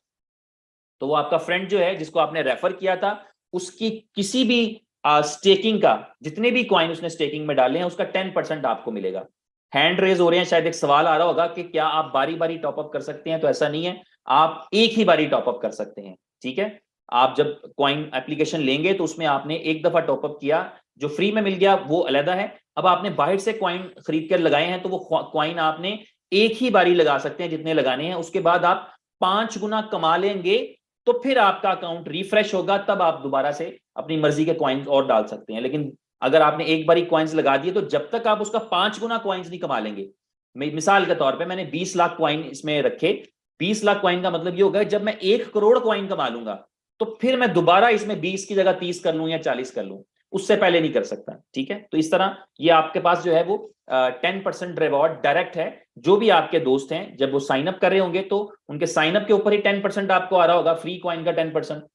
तो वो आपका फ्रेंड जो है, जिसको आपने रेफर किया था, उसकी किसी भी स्टेकिंग का, जितने भी कॉइन उसने स्टेकिंग में डाले हैं, उसका 10% आपको मिलेगा। हैंड रेज हो रहे हैं, शायद एक सवाल आ रहा होगा कि क्या आप बारी बारी टॉपअप कर सकते हैं। तो ऐसा नहीं है, आप एक ही बारी टॉपअप कर सकते हैं। ठीक है, आप जब कॉइन एप्लीकेशन लेंगे तो उसमें आपने एक दफा टॉपअप किया, जो फ्री में मिल गया वो अलग है। अब आपने बाहर से कॉइन खरीद कर लगाए हैं, तो वो कॉइन आपने एक ही बारी लगा सकते हैं जितने लगाने हैं। उसके बाद आप 5 गुना कमा लेंगे, तो फिर आपका अकाउंट रिफ्रेश होगा, तब आप दोबारा से अपनी मर्जी के कॉइन्स और डाल सकते हैं। लेकिन अगर आपने एक बारी कॉइन्स लगा दिए, तो जब तक आप उसका 5 गुना कॉइन्स नहीं कमा लेंगे। मिसाल के तौर पे मैंने 20 लाख कॉइन इसमें रखे। 20 लाख कॉइन का मतलब ये होगा जब मैं 1 करोड़ कॉइन कमा लूंगा, तो फिर मैं दोबारा इसमें 20 की जगह 30 कर लूं या 40 कर लूं। उससे पहले नहीं कर सकता, ठीक है। तो इस तरह ये आपके पास जो है वो 10% रिवॉर्ड डायरेक्ट है। जो भी आपके दोस्त हैं जब वो साइन अप कर रहे होंगे तो उनके साइन अप के ऊपर ही 10% आपको आ रहा होगा, फ्री कॉइन का 10%।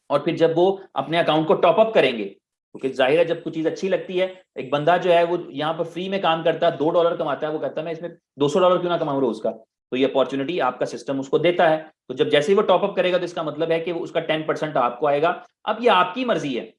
और फिर जब वो अपने अकाउंट को टॉप अप करेंगे, क्योंकि जाहिर है जब कुछ चीज अच्छी लगती है, एक बंदा जो है वो यहाँ पर फ्री में काम करता है, $2 कमाता है, वो कहता है मैं इसमें $200 क्यों ना कमाऊं रोज का। तो ये अपॉर्चुनिटी आपका सिस्टम उसको देता है। तो जब जैसे ही वो टॉप अप करेगा तो इसका मतलब है कि उसका 10% आपको आएगा। अब ये आपकी मर्जी है,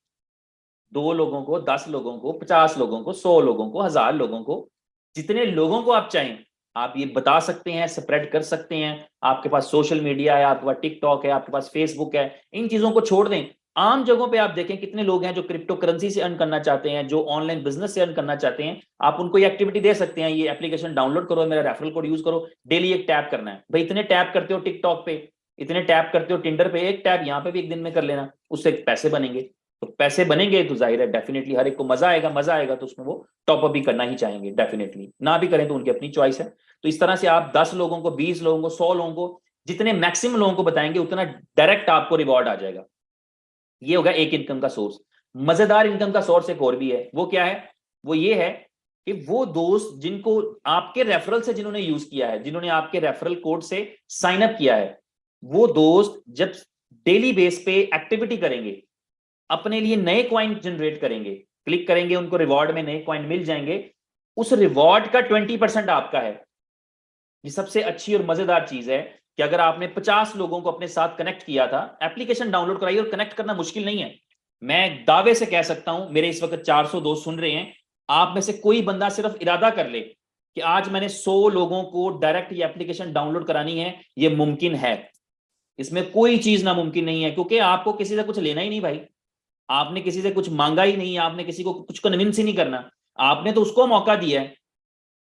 2 लोगों को, 10 लोगों को, 50 लोगों को, 100 लोगों को, 1000 लोगों को, जितने लोगों को आप चाहें आप ये बता सकते हैं, स्प्रेड कर सकते हैं। आपके पास सोशल मीडिया है, आपके पास टिकटॉक है, आपके पास फेसबुक है, इन चीजों को छोड़ दें। आम जगहों पे आप देखें कितने लोग हैं जो क्रिप्टो करेंसी से अर्न करना चाहते हैं, जो ऑनलाइन बिजनेस से अर्न करना चाहते हैं। आप उनको ये एक्टिविटी दे सकते हैं, ये एप्लीकेशन डाउनलोड करो, मेरा रेफरल कोड यूज करो, डेली एक टैप करना है भाई। इतने टैप करते हो टिकटॉक पे, इतने टैप करते हो टिंडर पे, एक टैप यहाँ पे भी एक दिन में कर लेना, उससे पैसे बनेंगे। तो पैसे बनेंगे तो जाहिर है डेफिनेटली हर एक को मजा आएगा, मजा आएगा तो उसमें वो टॉप अप भी करना ही चाहेंगे डेफिनेटली, ना भी करें तो उनकी अपनी चॉइस है। तो इस तरह से आप 10 लोगों को, 20 लोगों को, 100 लोगों को, जितने मैक्सिमम लोगों को बताएंगे उतना डायरेक्ट आपको रिवॉर्ड आ जाएगा। ये होगा एक इनकम का सोर्स। मजेदार इनकम का सोर्स एक और भी है, वो क्या है? वो ये है कि वो दोस्त जिनको आपके रेफरल से जिन्होंने यूज किया है, जिन्होंने आपके रेफरल कोड से साइन अप किया है, वो दोस्त जब डेली बेस पे एक्टिविटी करेंगे, अपने लिए नए कॉइन जनरेट करेंगे, क्लिक करेंगे, उनको रिवॉर्ड में नए कॉइन मिल जाएंगे, उस रिवॉर्ड का 20% आपका है। ये सबसे अच्छी और मजेदार चीज है कि अगर आपने 50 लोगों को अपने साथ कनेक्ट किया था, एप्लीकेशन डाउनलोड कराइए, और कनेक्ट करना मुश्किल नहीं है। मैं दावे से कह सकता हूं, मेरे इस वक्त 400 दोस्त सुन रहे हैं, आप में से कोई बंदा सिर्फ इरादा कर ले कि आज मैंने 100 लोगों को डायरेक्ट ये एप्लीकेशन डाउनलोड करानी है, ये मुमकिन है। इसमें कोई चीज नामुमकिन नहीं है, क्योंकि आपको किसी से कुछ लेना ही नहीं भाई, आपने किसी से कुछ मांगा ही नहीं, आपने किसी को कुछ कन्विंस ही नहीं करना, आपने तो उसको मौका दिया है।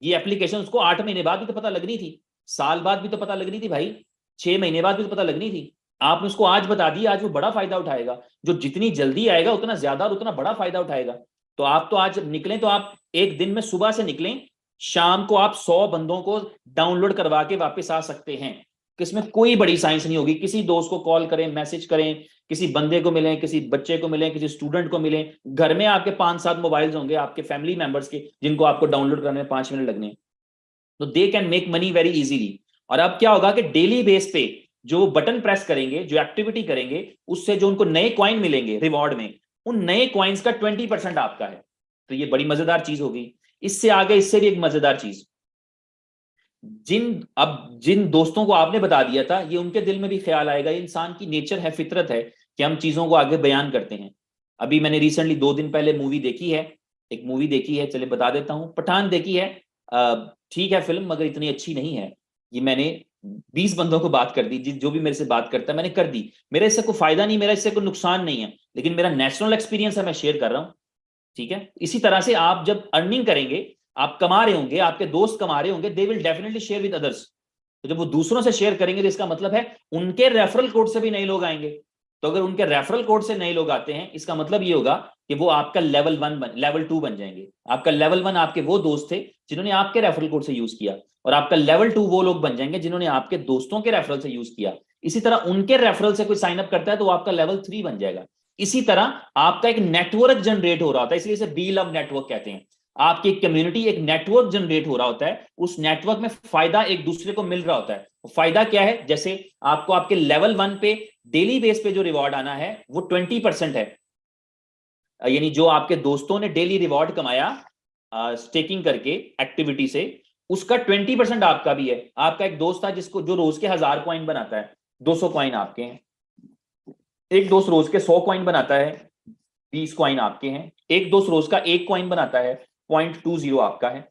ये एप्लीकेशन उसको 8 महीने बाद भी तो पता लगनी थी, साल बाद भी तो पता लगनी थी भाई, 6 महीने बाद भी तो पता लगनी थी। आपने उसको आज बता दिया, आज वो बड़ा फायदा उठाएगा। जो जितनी जल्दी आएगा उतना ज्यादा और उतना बड़ा फायदा उठाएगा। तो आप तो आज निकलें तो आप एक दिन में सुबह से निकलें, शाम को आप 100 बंदों को डाउनलोड करवा के वापस आ सकते हैं। इसमें कोई बड़ी साइंस नहीं होगी। किसी दोस्त को कॉल करें, मैसेज करें, किसी बंदे को मिलें, किसी बच्चे को मिलें, किसी स्टूडेंट को मिलें, घर में आपके 5-7 मोबाइल्स होंगे आपके फैमिली मेंबर्स के, जिनको आपको डाउनलोड करने में 5 मिनट लगने हैं। तो they can make money very easily. और अब क्या होगा कि डेली बेस पे जो बटन प्रेस करेंगे, जो एक्टिविटी करेंगे, उससे जो उनको नए कॉइन मिलेंगे रिवॉर्ड में, उन नए कॉइन्स का 20% आपका है। तो ये बड़ी मजेदार चीज होगी। इससे आगे इससे भी एक मजेदार चीज, जिन दोस्तों को आपने बता दिया था, ये उनके दिल में भी ख्याल आएगा। ये इंसान की नेचर है, फितरत है कि हम चीजों को आगे बयान करते हैं। अभी मैंने रिसेंटली 2 दिन पहले मूवी देखी है, एक मूवी देखी है, चले बता देता हूं, पठान देखी है। ठीक है फिल्म, मगर इतनी अच्छी नहीं है। ये मैंने 20 बंदों को बात कर दी, जो भी मेरे से बात करता है मैंने कर दी। मेरा इससे कोई फायदा नहीं, मेरा इससे कोई नुकसान नहीं है, लेकिन मेरा नेशनल एक्सपीरियंस है, मैं शेयर कर रहा हूं। ठीक है, इसी तरह से आप जब अर्निंग करेंगे, आप कमा रहे होंगे, आपके दोस्त कमा रहे होंगे, they will definitely share with others. तो जब वो दूसरों से शेयर करेंगे तो इसका मतलब है उनके रेफरल कोड से भी नए लोग आएंगे। तो अगर उनके रेफरल कोड से नए लोग आते हैं, इसका मतलब ये होगा कि वो आपका लेवल 2 बन जाएंगे। आपका लेवल 1 आपके वो दोस्त थे जिन्होंने आपके रेफरल कोड से यूज किया, और आपका लेवल 2 वो लोग बन जाएंगे जिन्होंने आपके दोस्तों के रेफरल से यूज किया। इसी तरह उनके रेफरल से कोई साइन अप करता है तो वो आपका लेवल 3 बन जाएगा। इसी तरह आपका एक नेटवर्क जनरेट हो रहा होता है, इसलिए इसे बी लव नेटवर्क कहते हैं। आपकी कम्युनिटी, एक नेटवर्क जनरेट हो रहा होता है, उस नेटवर्क में फायदा एक दूसरे को मिल रहा होता है। फायदा क्या है? जैसे आपको आपके लेवल 1 पे डेली बेस पे जो रिवॉर्ड आना है वो 20% है, यानी जो आपके दोस्तों ने डेली रिवॉर्ड कमाया स्टेकिंग करके एक्टिविटी से, उसका 20% आपका भी है। आपका एक दोस्त था जिसको जो रोज के 1000 कॉइन बनाता है, 200 कॉइन आपके हैं। एक दोस्त रोज के 100 कॉइन बनाता है, 20 कॉइन आपके हैं। एक दोस्त रोज का 1 कॉइन बनाता है, 0.20 आपका है।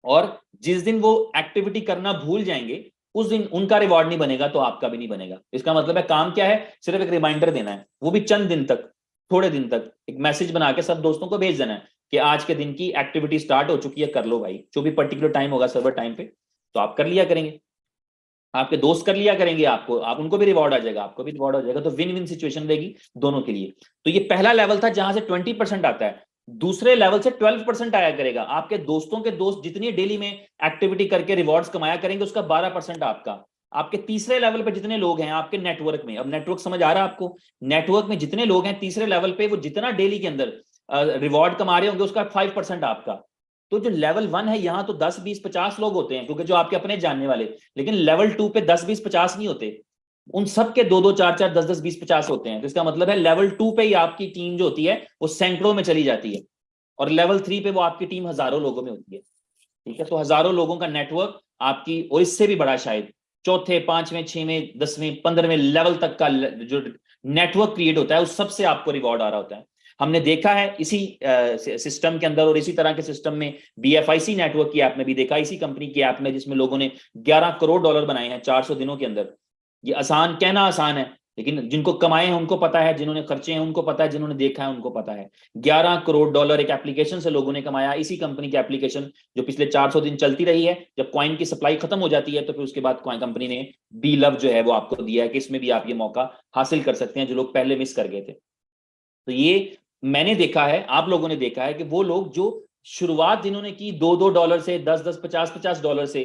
और जिस दिन वो एक्टिविटी करना भूल जाएंगे, उस दिन उनका रिवॉर्ड नहीं बनेगा तो आपका भी नहीं बनेगा। इसका मतलब है काम क्या है? सिर्फ एक रिमाइंडर देना है, वो भी चंद दिन तक, थोड़े दिन तक एक मैसेज बना के सब दोस्तों को भेज देना है कि आज के दिन की एक्टिविटी स्टार्ट हो चुकी है, कर लो भाई। जो भी पर्टिकुलर टाइम होगा सर्वर टाइम पे, तो आप कर लिया करेंगे, आपके दोस्त कर लिया करेंगे, आपको आप उनको भी रिवॉर्ड आ जाएगा, आपको भी रिवॉर्ड हो जाएगा। तो विन विन सिचुएशन रहेगी दोनों के लिए। तो ये पहला लेवल था जहां से 20% आता है। दूसरे लेवल से 12% आया करेगा। आपके दोस्तों के दोस्त जितनी डेली में एक्टिविटी करके रिवॉर्ड्स कमाया करेंगे, उसका 12% आपका। आपके तीसरे लेवल पे जितने लोग हैं आपके नेटवर्क में, अब नेटवर्क समझ आ रहा है आपको, नेटवर्क में जितने लोग हैं तीसरे लेवल पे, वो जितना डेली के अंदर रिवॉर्ड कमा रहे होंगे उसका 5% आपका। तो जो लेवल 1 है यहाँ तो 10 20 50 लोग होते हैं क्योंकि जो आपके अपने जानने वाले, लेकिन लेवल 2 पे 10 20 50 नहीं होते, उन सब के 2 2 4 4 10 10 20 50 होते हैं। तो इसका मतलब है लेवल 2 पे ही आपकी टीम जो होती है वो सैकड़ों में चली जाती है, और लेवल 3 पे वो आपकी टीम हजारों लोगों में होती है। ठीक है, तो हजारों लोगों का नेटवर्क आपकी, और इससे भी बड़ा शायद चौथे पांचवें छवें 10वें 15वें लेवल तक का जो नेटवर्क क्रिएट होता है उस सबसे आपको रिवॉर्ड आ रहा होता है। हमने देखा है इसी सिस्टम के अंदर, और इसी तरह के सिस्टम में BFIC नेटवर्क की ऐप में भी देखा, इसी कंपनी की ऐप में जिसमें लोगों ने $11 करोड़ बनाए हैं 400 दिनों के अंदर। ये आसान, कहना आसान है, लेकिन जिनको कमाए हैं उनको पता है, जिन्होंने खर्चे हैं उनको पता है, जिन्होंने देखा है उनको पता है। $11 करोड़ एक एप्लीकेशन से लोगों ने कमाया, इसी कंपनी की एप्लीकेशन जो पिछले 400 दिन चलती रही है। जब कॉइन की सप्लाई खत्म हो जाती है तो फिर उसके बाद कॉइन कंपनी ने बी लव जो है वो आपको दिया है कि इसमें भी आप ये मौका हासिल कर सकते हैं जो लोग पहले मिस कर गए थे। तो ये मैंने देखा है, आप लोगों ने देखा है कि वो लोग जो शुरुआत जिन्होंने की $2 से 10 50 $50 से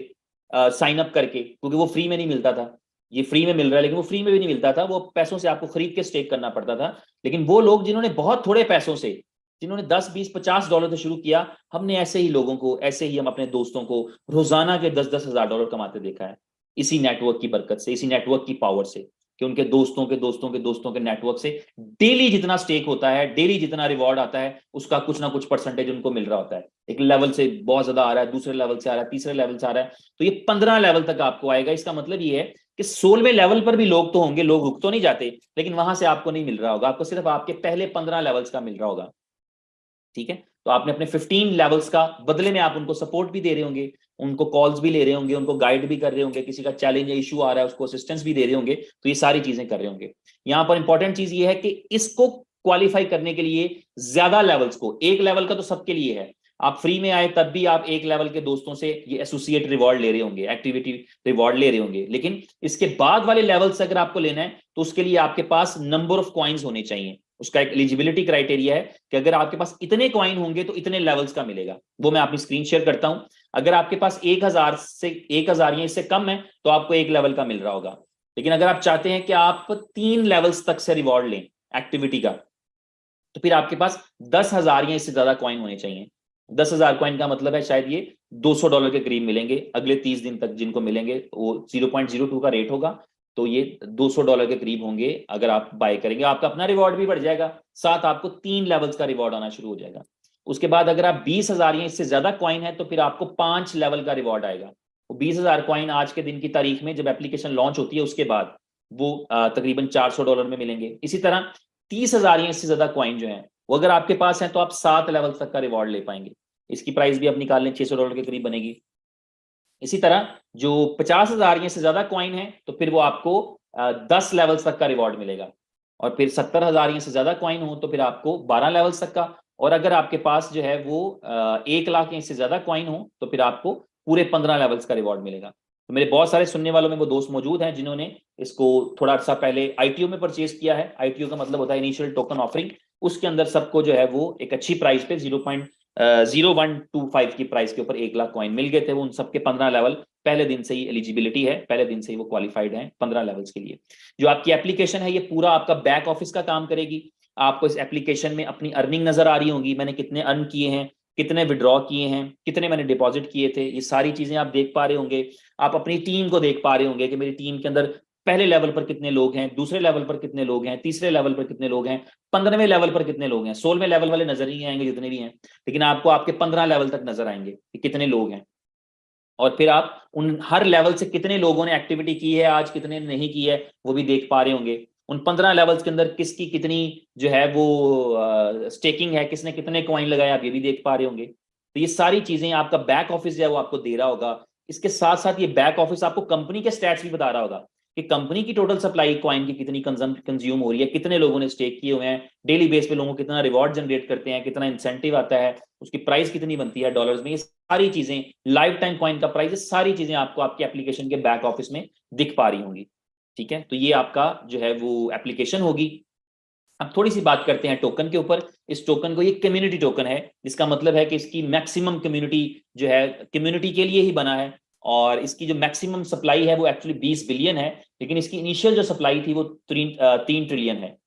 साइन अप करके, क्योंकि वो फ्री में नहीं मिलता था, ये फ्री में मिल रहा है, लेकिन वो फ्री में भी नहीं मिलता था, वो पैसों से आपको खरीद के स्टेक करना पड़ता था। लेकिन वो लोग जिन्होंने बहुत थोड़े पैसों से, जिन्होंने 10 20 $50 से शुरू किया, हमने ऐसे ही लोगों को, ऐसे ही हम अपने दोस्तों को रोजाना के 10 10 हजार डॉलर कमाते देखा है, इसी नेटवर्क की बरकत से, इसी नेटवर्क की पावर से, कि उनके दोस्तों के दोस्तों के दोस्तों के नेटवर्क से डेली जितना स्टेक होता है, डेली जितना रिवॉर्ड आता है, उसका कुछ ना कुछ परसेंटेज उनको मिल रहा होता है। एक लेवल से बहुत ज्यादा आ रहा है, दूसरे लेवल से आ रहा है, तीसरे लेवल से आ रहा है, तो ये 15 लेवल तक आपको आएगा। इसका मतलब ये है कि 16वें लेवल पर भी लोग तो होंगे, लोग रुक तो नहीं जाते, लेकिन वहां से आपको नहीं मिल रहा होगा, आपको सिर्फ आपके पहले 15 लेवल्स का मिल रहा होगा। ठीक है, तो आपने अपने 15 लेवल्स का बदले में आप उनको सपोर्ट भी दे रहे होंगे, उनको कॉल्स भी ले रहे होंगे, उनको गाइड भी कर रहे होंगे, किसी का चैलेंज या इशू आ रहा है उसको असिस्टेंस भी दे रहे होंगे, तो ये सारी चीजें कर रहे होंगे। यहां पर इंपॉर्टेंट चीज ये है कि इसको क्वालिफाई करने के लिए ज्यादा लेवल्स को, एक लेवल का तो सबके लिए है, आप फ्री में आए तब भी आप एक लेवल के दोस्तों से ये एसोसिएट रिवॉर्ड ले रहे होंगे, एक्टिविटी रिवॉर्ड ले रहे होंगे, लेकिन इसके बाद वाले लेवल्स अगर आपको लेना है तो उसके लिए आपके पास नंबर ऑफ कॉइन्स होने चाहिए। उसका एक एलिजिबिलिटी क्राइटेरिया है कि अगर आपके पास इतने कॉइन होंगे तो इतने लेवल्स का मिलेगा। वो मैं अपनी स्क्रीन शेयर करता हूं। अगर आपके पास 1000 से 1000 या इससे कम है तो आपको एक लेवल का मिल रहा होगा, लेकिन अगर आप चाहते हैं कि आप 3 लेवल्स तक से रिवॉर्ड लें एक्टिविटी का, तो फिर आपके पास 10,000 या इससे ज्यादा कॉइन होने चाहिए। 10,000 कॉइन का मतलब है शायद ये $200 के करीब मिलेंगे अगले 30 दिन तक, जिनको मिलेंगे वो 0.02 का रेट होगा, तो ये $200 के करीब होंगे। अगर आप बाय करेंगे आपका अपना रिवॉर्ड भी बढ़ जाएगा, साथ आपको 3 लेवल्स का रिवॉर्ड आना शुरू हो जाएगा। उसके बाद अगर आप 20,000 या इससे ज्यादा कॉइन है तो फिर आपको 5 लेवल का रिवॉर्ड आएगा। वो 20,000 कॉइन आज के दिन की तारीख में जब एप्लीकेशन लॉन्च होती है उसके बाद वो तकरीबन $400 में मिलेंगे। इसी तरह 30,000 या इससे ज्यादा कॉइन जो है वो अगर आपके पास है तो आप 7 लेवल तक का रिवॉर्ड ले पाएंगे। इसकी प्राइस भी आप निकाल लें, $600 के करीब बनेगी। इसी तरह जो 50,000 या से ज्यादा कॉइन है तो फिर वो आपको 10 लेवल्स तक का रिवॉर्ड मिलेगा, और फिर 70,000 या से ज्यादा कॉइन हो तो फिर आपको 12 लेवल्स तक का, और अगर आपके पास जो है वो 1 लाख या इससे ज्यादा कॉइन हो तो फिर आपको पूरे 15 लेवल्स का रिवॉर्ड मिलेगा। तो मेरे बहुत सारे सुनने वालों में वो दोस्त मौजूद हैं जिन्होंने इसको थोड़ा सा पहले ITO में परचेज किया है। ITO का मतलब होता है इनिशियल टोकन ऑफरिंग, उसके अंदर सबको जो है वो एक अच्छी प्राइस पे 0.0125 की प्राइस के ऊपर 1 लाख कॉइन मिल गए थे। वो उन सबके 15 लेवल पहले दिन से ही एलिजिबिलिटी है, पहले दिन से ही वो क्वालिफाइड है 15 लेवल्स के लिए। जो आपकी एप्लीकेशन है ये पूरा आपका बैक ऑफिस का काम करेगी। आपको इस एप्लीकेशन में अपनी अर्निंग नजर आ रही होगी, मैंने कितने अर्न किए हैं, कितने विड्रॉ किए हैं, कितने मैंने डिपॉजिट किए थे, ये सारी चीजें आप देख पा रहे होंगे। आप अपनी टीम को देख पा रहे होंगे कि मेरी टीम के अंदर पहले लेवल पर कितने लोग हैं, दूसरे लेवल पर कितने लोग हैं, तीसरे लेवल पर कितने लोग हैं, 15वें लेवल पर कितने लोग हैं। 16वें लेवल वाले नजर नहीं आएंगे जितने भी हैं, लेकिन आपको आपके 15 लेवल तक नजर आएंगे कि कितने लोग हैं, और फिर आप उन हर लेवल से कितने लोगों ने एक्टिविटी की है आज, कितने नहीं की है वो भी देख पा रहे होंगे। उन 15 लेवल्स के अंदर किसकी कितनी जो है वो स्टेकिंग है, किसने कितने कॉइन लगाए, आप ये भी देख पा रहे होंगे। तो ये सारी चीजें आपका बैक ऑफिस जो है वो आपको दे रहा होगा। इसके साथ साथ ये बैक ऑफिस आपको कंपनी के स्टैट्स भी बता रहा होगा कि कंपनी की टोटल सप्लाई कॉइन की कितनी कंज्यूम हो रही है, कितने लोगों ने स्टेक किए हुए हैं, डेली बेस पे लोगों को कितना रिवॉर्ड जनरेट करते हैं, कितना इंसेंटिव आता है, उसकी प्राइस कितनी बनती है डॉलर्स में। ये सारी चीजें, लाइफ टाइम कॉइन का प्राइस, ये सारी चीजें आपको आपकी एप्लीकेशन के बैक ऑफिस में दिख पा रही होंगी। ठीक है, तो ये आपका जो है वो एप्लीकेशन होगी। अब थोड़ी सी बात करते हैं टोकन के ऊपर। इस टोकन को, ये कम्युनिटी टोकन है, जिसका मतलब है कि इसकी मैक्सिमम कम्युनिटी जो है कम्युनिटी के लिए ही बना है, और इसकी जो मैक्सिमम सप्लाई है वो एक्चुअली 20 बिलियन है, लेकिन इसकी इनिशियल जो सप्लाई थी वो 3 ट्रिलियन है।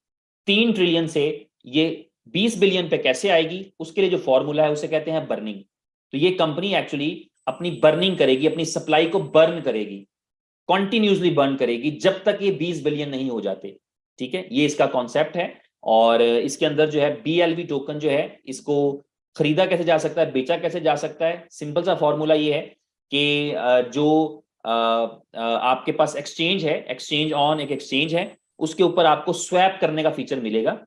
3 ट्रिलियन से ये 20 बिलियन पे कैसे आएगी, उसके लिए जो फॉर्मूला है उसे कहते हैं बर्निंग। तो ये कंपनी एक्चुअली अपनी बर्निंग करेगी, अपनी सप्लाई को बर्न करेगी, कॉन्टिन्यूसली बर्न करेगी जब तक ये 20 बिलियन नहीं हो जाते। ठीक है, ये इसका कॉन्सेप्ट है। और इसके अंदर जो है BLV टोकन जो है, इसको खरीदा कैसे जा सकता है, बेचा कैसे जा सकता है, सिंपल सा फॉर्मूला ये है कि जो आपके पास एक्सचेंज है, एक्सचेंज ऑन एक एक्सचेंज है, उसके ऊपर आपको स्वैप करने का फीचर मिलेगा।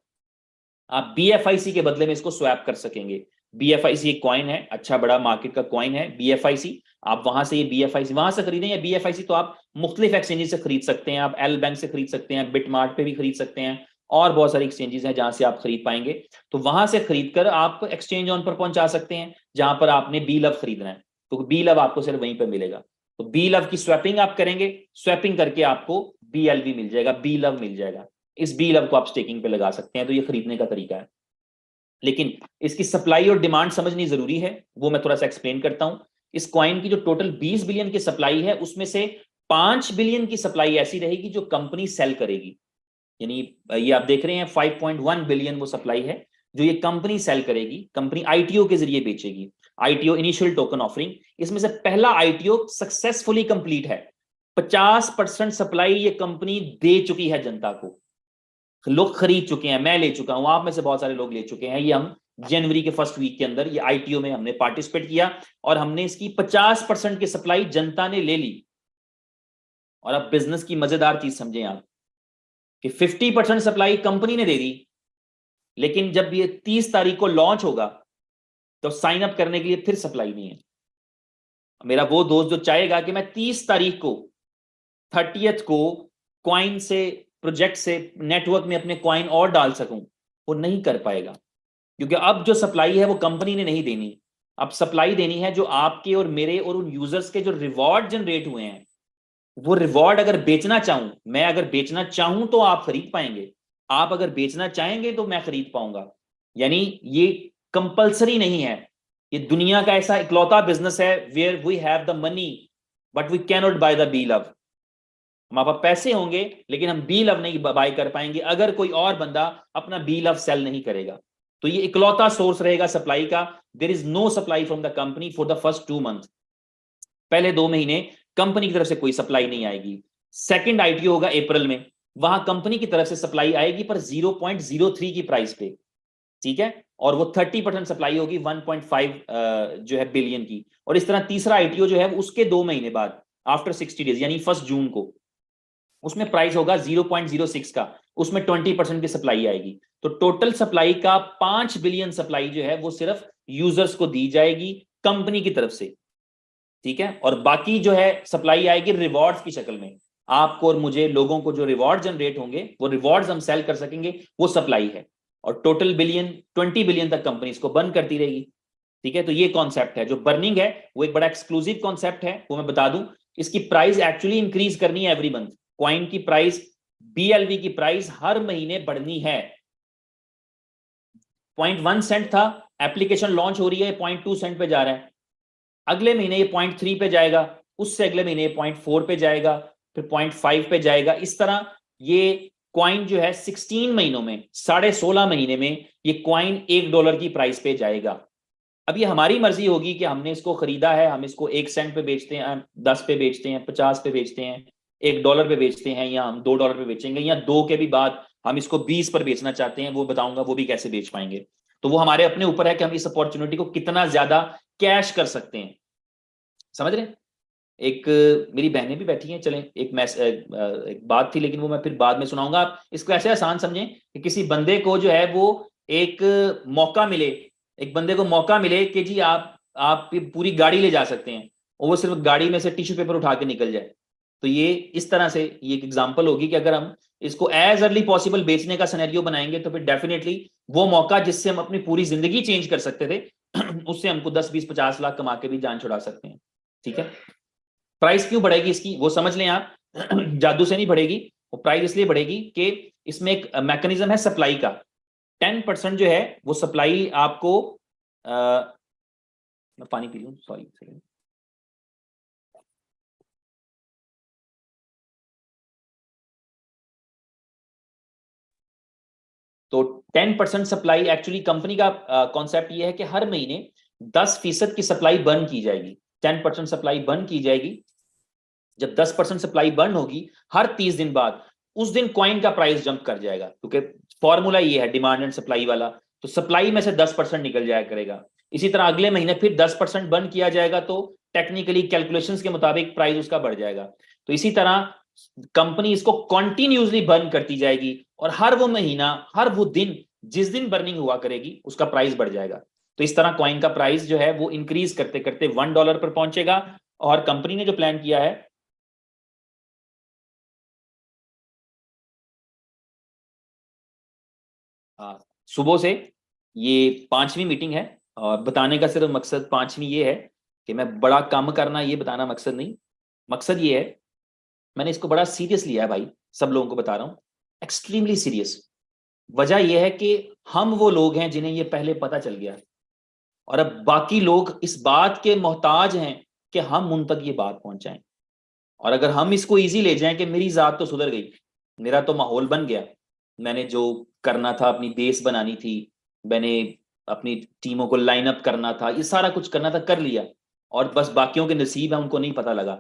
आप BFIC के बदले में इसको स्वैप कर सकेंगे। BFIC एक कॉइन है, अच्छा बड़ा मार्केट का कॉइन है BFIC। आप वहां से ये BFIC वहां से खरीदें, या BFIC तो आप मुख्तलिफ एक्सचेंजेस से खरीद सकते हैं। आप एल बैंक से खरीद सकते हैं, बिटमार्ट पे भी खरीद सकते हैं, और बहुत सारी एक्सचेंजेस हैं जहां से आप खरीद पाएंगे। तो वहां से खरीद कर आप एक्सचेंज ऑन पर पहुंचा सकते हैं जहां पर आपने BLOVE खरीदना है, तो BLOVE आपको सिर्फ वहीं पर मिलेगा। तो BLOVE की स्वैपिंग आप करेंगे, स्वैपिंग करके आपको BLV मिल जाएगा, BLOVE मिल जाएगा। इस BLOVE को आप स्टेकिंग पे लगा सकते हैं। तो ये खरीदने का तरीका है, लेकिन इसकी सप्लाई और डिमांड समझनी जरूरी है, वो मैं थोड़ा सा एक्सप्लेन करता हूं। इस कॉइन की जो टोटल 20 बिलियन की सप्लाई है, उसमें से 5 बिलियन की सप्लाई ऐसी रहेगी जो कंपनी सेल करेगी। यानी ये आप देख रहे हैं 5.1 बिलियन वो सप्लाई है जो ये कंपनी सेल करेगी, कंपनी ITO के जरिए बेचेगी। ITO इनिशियल टोकन ऑफरिंग, इसमें से पहला ITO सक्सेसफुली कंप्लीट है। 50% सप्लाई ये कंपनी दे चुकी है जनता को, लोग खरीद चुके हैं, मैं ले चुका हूं, आप में से बहुत सारे लोग ले चुके हैं। ये हम जनवरी के फर्स्ट वीक के अंदर ये ITO में हमने पार्टिसिपेट किया और हमने इसकी 50% की सप्लाई जनता ने ले ली। और अब बिजनेस की मजेदार चीज समझें आप कि 50% सप्लाई कंपनी ने दे दी, लेकिन जब ये 30 तारीख को लॉन्च होगा तो साइन अप करने के लिए फिर सप्लाई नहीं है। मेरा वो दोस्त जो चाहेगा कि मैं 30 तारीख को 30th को क्वाइन से, प्रोजेक्ट से, नेटवर्क में अपने क्वाइन और डाल सकूं, वो नहीं कर पाएगा, क्योंकि अब जो सप्लाई है वो कंपनी ने नहीं देनी। अब सप्लाई देनी है जो आपके और मेरे और उन यूजर्स के जो रिवॉर्ड जनरेट हुए हैं, वो रिवॉर्ड अगर बेचना चाहूं, मैं अगर बेचना चाहूं तो आप खरीद पाएंगे, आप अगर बेचना चाहेंगे तो मैं खरीद पाऊंगा। यानी ये कंपलसरी नहीं है। ये दुनिया का ऐसा इकलौता बिजनेस है where we have the money but we can not buy the BLOVE। हमारे पास पैसे होंगे लेकिन हम BLOVE नहीं बाय कर पाएंगे अगर कोई और बंदा अपना BLOVE सेल नहीं करेगा। तो ये इकलौता सोर्स रहेगा सप्लाई का। There is no supply from the company for the first 2 month. पहले 2 महीने कंपनी की तरफ से कोई सप्लाई नहीं आएगी। सेकंड ITO होगा अप्रैल में, वहां कंपनी की तरफ से सप्लाई आएगी पर 0.03 की प्राइस पे। ठीक है, और वो 30% सप्लाई होगी 1.5 जो है बिलियन की। और इस तरह तीसरा ITO जो है उसके 2 महीने बाद, आफ्टर 60 डेज, यानी 1 जून को, उसमें प्राइस होगा 0.06 का, उसमें 20% की सप्लाई आएगी। तो टोटल सप्लाई का 5 बिलियन सप्लाई जो है वो सिर्फ यूजर्स को दी जाएगी कंपनी की तरफ से। ठीक है, और बाकी जो है सप्लाई आएगी रिवॉर्ड्स की शक्ल में। आपको और मुझे, लोगों को जो रिवॉर्ड जनरेट होंगे वो रिवॉर्ड्स हम सेल कर सकेंगे, वो सप्लाई है। और टोटल बिलियन 20 बिलियन तक कंपनी इसको बर्न करती रहेगी। ठीक है, तो ये कॉन्सेप्ट है। जो बर्निंग है वो एक बड़ा एक्सक्लूसिव कॉन्सेप्ट है, वो मैं बता दूं। इसकी प्राइस एक्चुअली इंक्रीज करनी है एवरी मंथ। कॉइन की प्राइस, BLV की प्राइस हर महीने बढ़नी है। 0.1 सेंट था, एप्लीकेशन लॉन्च हो रही है, 0.2 सेंट पे जा रहा है। अगले महीने ये 0.3 पे जाएगा, उससे अगले महीने 0.4 पे जाएगा, फिर 0.5 पे जाएगा। इस तरह ये क्वाइन जो है 16 महीनों में, 16.5 महीने में ये क्वाइन $1 की प्राइस पे जाएगा। अब ये हमारी मर्जी होगी कि हमने इसको खरीदा है, हम इसको 1 सेंट पे बेचते हैं, 10 पे बेचते हैं, 50 पे बेचते हैं, $1 पे बेचते हैं, या हम $2 पे बेचेंगे, या 2 के भी बाद हम इसको 20 पर बेचना चाहते हैं, वो बताऊंगा वो भी कैसे बेच पाएंगे। तो वो हमारे अपने ऊपर है कि हम इस अपॉर्चुनिटी को कितना ज्यादा कैश कर सकते हैं। समझ रहे हैं? एक मेरी बहनें भी बैठी हैं, चलें एक बात थी, लेकिन वो मैं फिर बाद में सुनाऊंगा। आप इसको ऐसे आसान समझें कि किसी बंदे को जो है वो एक मौका मिले, एक बंदे को मौका मिले कि जी आप पूरी गाड़ी ले जा सकते हैं, और वो सिर्फ गाड़ी में से टिश्यू पेपर उठा के निकल जाए। तो ये इस तरह से ये एक एग्जांपल होगी कि अगर हम इसको एज अर्ली पॉसिबल बेचने का सिनेरियो बनाएंगे तो फिर डेफिनेटली वो मौका जिससे हम अपनी पूरी जिंदगी चेंज कर सकते थे उससे हमको 10, 20, 50 लाख कमा के भी जान छुड़ा सकते हैं। ठीक है, प्राइस क्यों बढ़ेगी इसकी वो समझ लें आप। जादू से नहीं बढ़ेगी, वो प्राइस इसलिए बढ़ेगी कि इसमें एक मैकेनिज्म है सप्लाई का। 10% जो है वो सप्लाई आपको मैं पानी पी लूं, सॉरी। तो 10% सप्लाई, एक्चुअली कंपनी का कॉन्सेप्ट ये है कि हर महीने 10% की सप्लाई बंद की जाएगी, 10% सप्लाई बंद की जाएगी। जब 10% सप्लाई बंद होगी हर 30 दिन बाद, उस दिन कॉइन का प्राइस जंप कर जाएगा, क्योंकि फॉर्मूला ये है डिमांड एंड सप्लाई वाला। तो सप्लाई में से 10% निकल जाया करेगा। इसी तरह अगले महीने फिर 10% बंद किया जाएगा, तो टेक्निकली कैलकुलेशंस के मुताबिक प्राइस उसका बढ़ जाएगा। तो इसी तरह कंपनी इसको कॉन्टिन्यूसली बर्न करती जाएगी, और हर वो महीना, हर वो दिन जिस दिन बर्निंग हुआ करेगी उसका प्राइस बढ़ जाएगा। तो इस तरह कॉइन का प्राइस जो है वो इंक्रीज करते करते $1 पर पहुंचेगा। और कंपनी ने जो प्लान किया है, सुबह से ये 5वीं मीटिंग है, और बताने का सिर्फ मकसद 5वीं ये है कि मैं बड़ा काम करना, ये बताना मकसद नहीं। मकसद ये है, मैंने इसको बड़ा सीरियस लिया है भाई, सब लोगों को बता रहा हूं, एक्सट्रीमली सीरियस। वजह यह है कि हम वो लोग हैं जिन्हें ये पहले पता चल गया, और अब बाकी लोग इस बात के मोहताज हैं कि हम उन तक ये बात पहुंचाएं। और अगर हम इसको इजी ले जाएं कि मेरी जात तो सुधर गई, मेरा तो माहौल बन गया, मैंने जो करना था, अपनी बेस बनानी थी, मैंने अपनी टीमों को लाइन अप करना था, ये सारा कुछ करना था, कर लिया, और बस बाकियों के नसीब है, उनको नहीं पता लगा।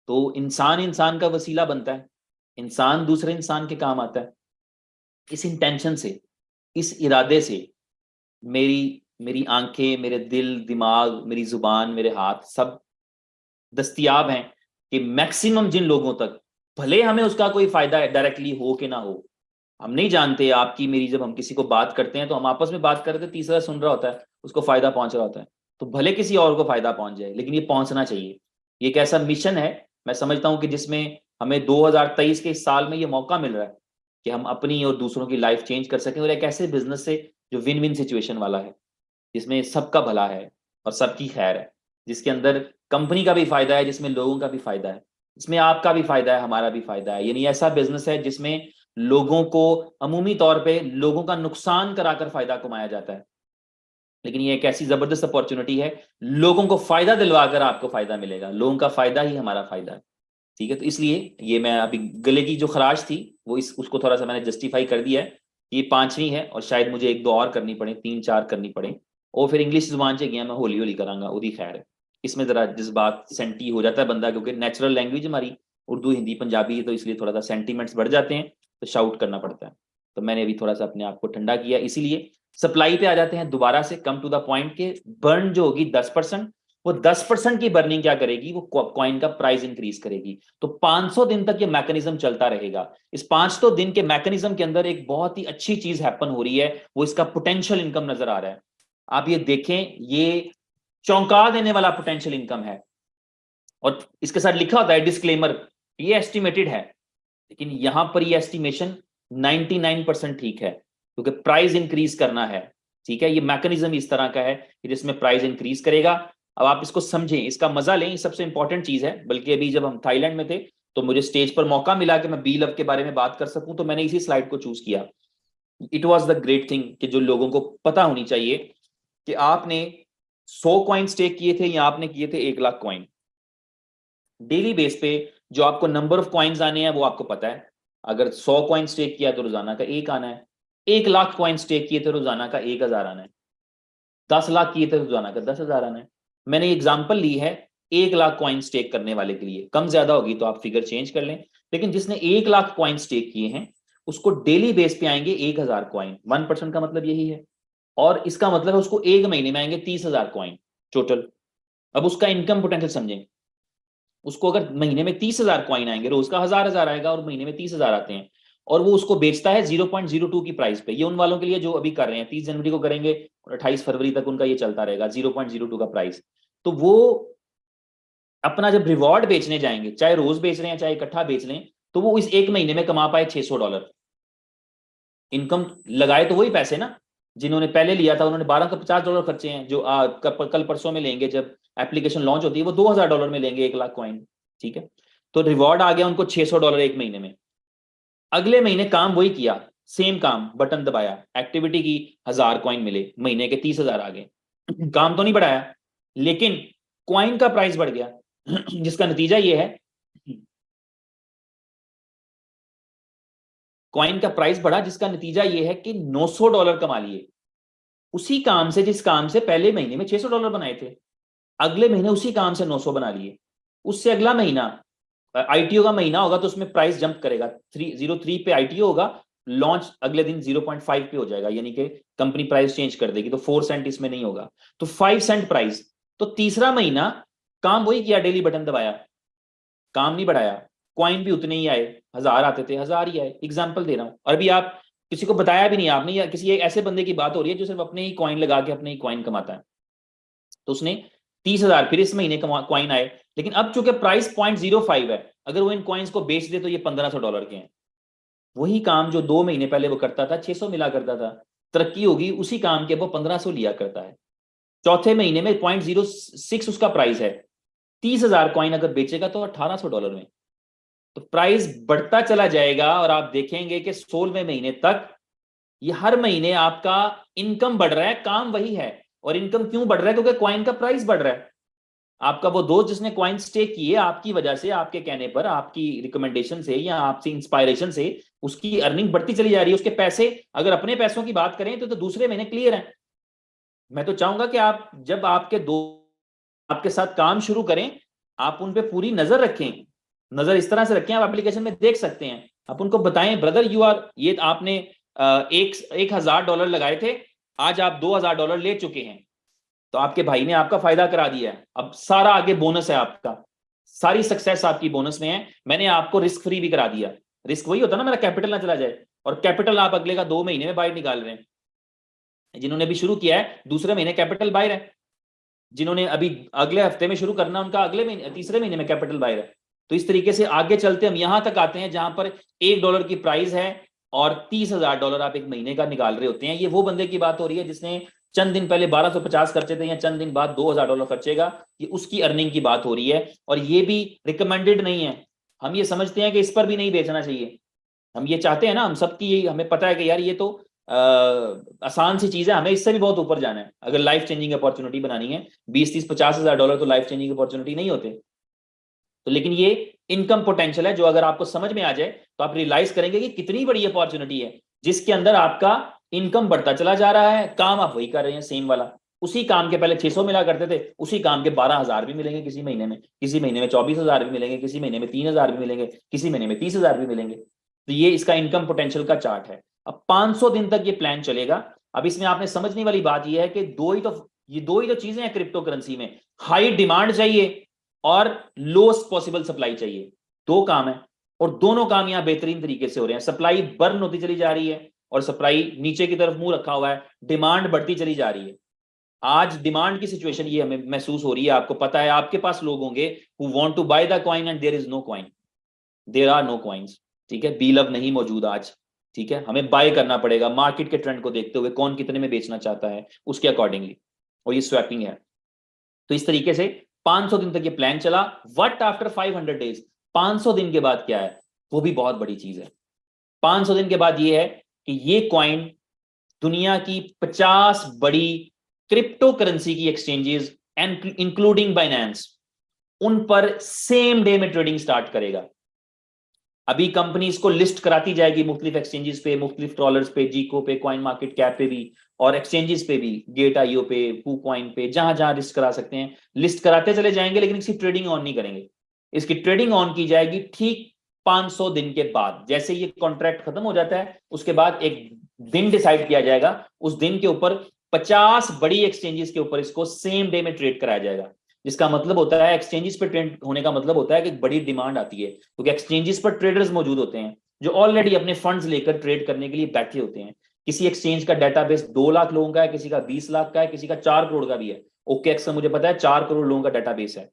तो इंसान इंसान का वसीला बनता है, इंसान दूसरे इंसान के काम आता है। इस इंटेंशन से, इस इरादे से मेरी मेरी आंखें, मेरे दिल दिमाग, मेरी जुबान, मेरे हाथ सब दस्तयाब हैं कि मैक्सिमम जिन लोगों तक, भले हमें उसका कोई फायदा डायरेक्टली हो कि ना हो, हम नहीं जानते आपकी मेरी, जब हम किसी को बात करते हैं तो हम आपस में बात करते, तीसरा सुन रहा होता है, उसको फायदा पहुंच रहा होता है, तो भले किसी और को फायदा पहुंच जाए, लेकिन ये पहुंचना चाहिए। ये एक ऐसा मिशन है, मैं समझता हूं कि जिसमें हमें 2023 के इस साल में ये मौका मिल रहा है कि हम अपनी और दूसरों की लाइफ चेंज कर सकें, और एक ऐसे बिजनेस से जो विन विन सिचुएशन वाला है, जिसमें सबका भला है और सबकी खैर है, जिसके अंदर कंपनी का भी फायदा है, जिसमें लोगों का भी फायदा है, इसमें आपका भी फायदा है, हमारा भी फायदा है। यानी ऐसा बिजनेस है जिसमें लोगों को अमूमी तौर पे लोगों का नुकसान कराकर फायदा कमाया जाता है, लेकिन ये एक ऐसी जबरदस्त अपॉर्चुनिटी है, लोगों को फायदा दिलवाकर आपको फायदा मिलेगा, लोगों का फायदा ही हमारा फायदा है। ठीक है, तो इसलिए ये मैं अभी गले की जो खराश थी वो इस उसको थोड़ा सा मैंने जस्टिफाई कर दिया है। ये 5वीं है, और शायद मुझे एक दो और करनी पड़े, 3 4 करनी पड़े, और फिर इंग्लिश जुबान से गया मैं होली होली करांगा, उदी खैर है। इसमें जरा जज्बात सेंटी हो जाता है बंदा, क्योंकि नेचुरल लैंग्वेज हमारी उर्दू हिंदी पंजाबी है, तो इसलिए थोड़ा सा सेंटीमेंट्स बढ़ जाते हैं, तो शाउट करना पड़ता है। तो मैंने अभी थोड़ा सा अपने आप को ठंडा किया। इसीलिए सप्लाई पे आ जाते हैं दोबारा से, कम टू द पॉइंट के बर्न जो होगी 10%, वो 10% की बर्निंग क्या करेगी, वो कॉइन का प्राइस इंक्रीज करेगी। तो 500 दिन तक ये मैकेनिज्म चलता रहेगा। इस 500 दिन के मैकेनिज्म के अंदर एक बहुत ही अच्छी चीज हैपन हो रही है, वो इसका पोटेंशियल इनकम नजर आ रहा है। आप ये देखें, ये चौंका देने वाला पोटेंशियल इनकम है, और इसके साथ लिखा होता है डिस्क्लेमर, ये एस्टिमेटेड है, लेकिन यहां पर ये एस्टिमेशन 99% ठीक है, क्योंकि प्राइस इंक्रीज करना है। ठीक है, ये मैकेनिज्म इस तरह का है कि जिसमें प्राइस इंक्रीज करेगा। अब आप इसको समझें, इसका मजा लें, ये सबसे इंपॉर्टेंट चीज है। बल्कि अभी जब हम थाईलैंड में थे तो मुझे स्टेज पर मौका मिला कि मैं बी लव के बारे में बात कर सकूं, तो मैंने इसी स्लाइड को चूज किया। It was the great thing कि जो लोगों को पता होनी चाहिए कि आपने 100 कॉइन स्टेक किए थे या आपने किए थे 1 लाख कॉइन। डेली बेस पे जो आपको नंबर ऑफ कॉइन्स आने हैं वो आपको पता है। अगर 100 कॉइन स्टेक किया तो रोजाना का 1 आना है, 1 लाख कॉइन स्टेक किए तो रोजाना का 1,000 आना है, 10 लाख किए तो रोजाना का 10,000 आना है। मैंने एग्जाम्पल ली है 1 लाख कॉइन स्टेक करने वाले के लिए, कम ज्यादा होगी तो आप फिगर चेंज कर लें, लेकिन जिसने 1 लाख कॉइन स्टेक किए हैं उसको डेली बेस पे आएंगे 1,000 कॉइन। 1% का मतलब यही है, और इसका मतलब है उसको एक महीने में आएंगे 30,000 कॉइन टोटल। अब उसका इनकम पोटेंशियल समझें, उसको अगर महीने में 30,000 कॉइन आएंगे, रोज का 1,000 आएगा और महीने में 30,000 आते हैं, और वो उसको बेचता है 0.02 की प्राइस पे। ये उन वालों के लिए जो अभी कर रहे हैं, 30 जनवरी को करेंगे और 28 फरवरी तक उनका ये चलता रहेगा 0.02 का प्राइस। तो वो अपना जब रिवॉर्ड बेचने जाएंगे, चाहे रोज बेच रहे हैं चाहे इकट्ठा बेच लें, तो वो इस एक महीने में कमा पाए $600। इनकम लगाए तो वही पैसे ना, जिन्होंने पहले लिया था उन्होंने $12 का $50 खर्चे हैं, जो कल परसों में लेंगे जब एप्लीकेशन लॉन्च होती है वो $2,000 में लेंगे 1 लाख कॉइन। ठीक है, तो रिवॉर्ड आ गया उनको $600 एक महीने में। अगले महीने काम वही किया, सेम काम, बटन दबाया, एक्टिविटी की, 1,000 कॉइन मिले, महीने के 30,000 आ गए। काम तो नहीं बढ़ाया, लेकिन कॉइन का प्राइस बढ़ गया, जिसका नतीजा ये है कॉइन का प्राइस बढ़ा, जिसका नतीजा ये है कि $900 कमा लिए उसी काम से, जिस काम से पहले महीने में $600 बनाए थे। अगले महीने उसी काम से 900 बना लिए। उससे अगला महीना आईटीओ का महीना होगा तो उसमें प्राइस जंप करेगा, 303 पे आईटीओ होगा, लॉन्च अगले दिन 0.5 पे हो जाएगा, यानी कि कंपनी प्राइस चेंज कर देगी, तो 4 सेंट इसमें नहीं होगा, तो 5 सेंट प्राइस। तो तीसरा महीना काम वही किया, डेली बटन दबाया, काम नहीं बढ़ाया, कॉइन भी उतने ही आए, 1000 आते थे 1000 ही आए। एग्जाम्पल दे रहा हूं। और अभी आप किसी को बताया भी नहीं आपने, या किसी एक ऐसे बंदे की बात हो रही है जो सिर्फ अपने ही कॉइन लगा के अपने ही कॉइन कमाता है, तो उसने 30,000 फिर इस महीने कॉइन आए, लेकिन अब चूंकि प्राइस 0.05 है, अगर वो इन कॉइन्स को बेच दे तो ये $1500 के हैं। वही काम जो 2 महीने पहले वो करता था, 600 मिला करता था, तरक्की होगी, उसी काम के वो 1500 लिया करता है। चौथे महीने में 0.06 उसका प्राइस है, 30,000 कॉइन अगर बेचेगा तो $1800 में। तो प्राइस बढ़ता चला जाएगा और आप देखेंगे कि 16वें महीने तक ये हर महीने आपका इनकम बढ़ रहा है, काम वही है। और इनकम क्यों बढ़ रहा है? क्योंकि कॉइन का प्राइस बढ़ रहा है। आपका वो दोस्त जिसने कॉइन स्टेक किए आपकी वजह से, आपके कहने पर, आपकी रिकमेंडेशन से या आपसे इंस्पायरेशन से, उसकी अर्निंग बढ़ती चली जा रही है। उसके पैसे, अगर अपने पैसों की बात करें तो दूसरे महीने क्लियर है। मैं तो चाहूंगा कि आप जब आपके दोस्त आपके साथ काम शुरू करें, आप उन पे पूरी नजर रखें। नजर इस तरह से रखें, आप एप्लीकेशन में देख सकते हैं, आप उनको बताएं ब्रदर यू आर, ये आपने $1,000 लगाए थे, आज आप $2,000 ले चुके हैं, तो आपके भाई ने आपका फायदा करा दिया है। अब सारा आगे बोनस है आपका, सारी सक्सेस आपकी बोनस में है। मैंने आपको रिस्क फ्री भी करा दिया। रिस्क वही होता ना, मेरा कैपिटल ना चला जाए, और कैपिटल आप अगले का 2 महीने में बाहर निकाल रहे हैं। जिन्होंने भी शुरू किया है दूसरे महीने कैपिटल बाहर है, जिन्होंने अभी अगले हफ्ते में शुरू करना उनका अगले महीने, तीसरे महीने में कैपिटल बाहर है। तो इस तरीके से आगे चलते हम यहां तक आते हैं जहां पर $1 की प्राइस है और $30,000 आप एक महीने का निकाल रहे होते हैं। ये वो बंदे की बात हो रही है जिसने चंद दिन पहले 1250 खर्चे थे, या चंद दिन बाद $2,000 खर्चेगा, ये उसकी अर्निंग की बात हो रही है। और ये भी रिकमेंडेड नहीं है। हम ये समझते हैं कि इस पर भी नहीं बेचना चाहिए। हम ये चाहते हैं ना, हम सबकी, हमें पता है कि यार ये तो आसान सी चीज है, हमें इससे भी बहुत ऊपर जाना है। अगर लाइफ चेंजिंग अपॉर्चुनिटी बनानी है, 20, 30, 50 हजार डॉलर तो लाइफ चेंजिंग अपॉर्चुनिटी नहीं होते। तो लेकिन ये इनकम पोटेंशियल है जो अगर आपको समझ में आ जाए तो आप रियलाइज करेंगे कि कितनी बड़ी अपॉर्चुनिटी है, जिसके अंदर आपका इनकम बढ़ता चला जा रहा है, काम आप वही कर रहे हैं सेम वाला। उसी काम के पहले 600 मिला करते थे, उसी काम के 12,000 भी मिलेंगे किसी महीने में, किसी महीने में 24,000 भी मिलेंगे, किसी महीने में 3,000 भी मिलेंगे, किसी महीने में 30,000 भी मिलेंगे। तो ये इसका इनकम पोटेंशियल का चार्ट है। अब 500 दिन तक ये प्लान चलेगा। अब इसमें आपने समझने वाली बात ये है कि दो ही तो चीजें हैं क्रिप्टो करेंसी में, हाई डिमांड चाहिए और लोएस्ट पॉसिबल सप्लाई चाहिए। दो काम है, और दोनों काम यहां बेहतरीन तरीके से हो रहे हैं। सप्लाई बर्न होती चली जा रही है और सप्लाई नीचे की तरफ मुंह रखा हुआ है, डिमांड बढ़ती चली जा रही है। आज डिमांड की सिचुएशन ये हमें महसूस हो रही है। आपको पता है आपके पास लोग होंगे who want to buy the coin and there is no coin, there are no coins. ठीक है, बी लव नहीं मौजूद आज। ठीक है, हमें बाय करना पड़ेगा मार्केट के ट्रेंड को देखते हुए, कौन कितने में बेचना चाहता है उसके अकॉर्डिंगली, और ये स्वैपिंग है। तो इस तरीके से 500 दिन तक ये प्लान चला। व्हाट आफ्टर 500 डेज, 500 दिन के बाद क्या है, वो भी बहुत बड़ी चीज है। 500 दिन के बाद ये है कि ये कॉइन दुनिया की 50 बड़ी क्रिप्टो करेंसी की एक्सचेंजेस एंड इंक्लूडिंग बाइनेंस, उन पर सेम डे में ट्रेडिंग स्टार्ट करेगा। अभी कंपनी इसको लिस्ट कराती जाएगी मुख्तलिफ एक्सचेंजेस पे, मुख्तलिफ ट्रॉलर्स पे, जीको पे, कॉइन मार्केट कैप पे भी, और एक्सचेंजेस पे भी, गेट आईओ पे, कॉइन पे, जहां जहां लिस्ट करा सकते हैं लिस्ट कराते चले जाएंगे, लेकिन इसकी ट्रेडिंग ऑन नहीं करेंगे। इसकी ट्रेडिंग ऑन की जाएगी ठीक 500 दिन के बाद। जैसे ये कॉन्ट्रैक्ट खत्म हो जाता है उसके बाद एक दिन डिसाइड किया जाएगा, उस दिन के ऊपर 50 बड़ी एक्सचेंजेस के ऊपर इसको सेम डे में ट्रेड कराया जाएगा। जिसका मतलब होता है, एक्सचेंजेस पर ट्रेड होने का मतलब होता है कि बड़ी डिमांड आती है, क्योंकि एक्सचेंजेस पर ट्रेडर्स मौजूद होते हैं जो ऑलरेडी अपने फंड्स लेकर ट्रेड करने के लिए बैठे होते हैं। किसी एक्सचेंज का डाटाबेस 2 लाख लोगों का है, किसी का 20 लाख का है, किसी का 4 करोड़ का भी है। OKX से मुझे पता है 4 करोड़ लोगों का डाटाबेस है,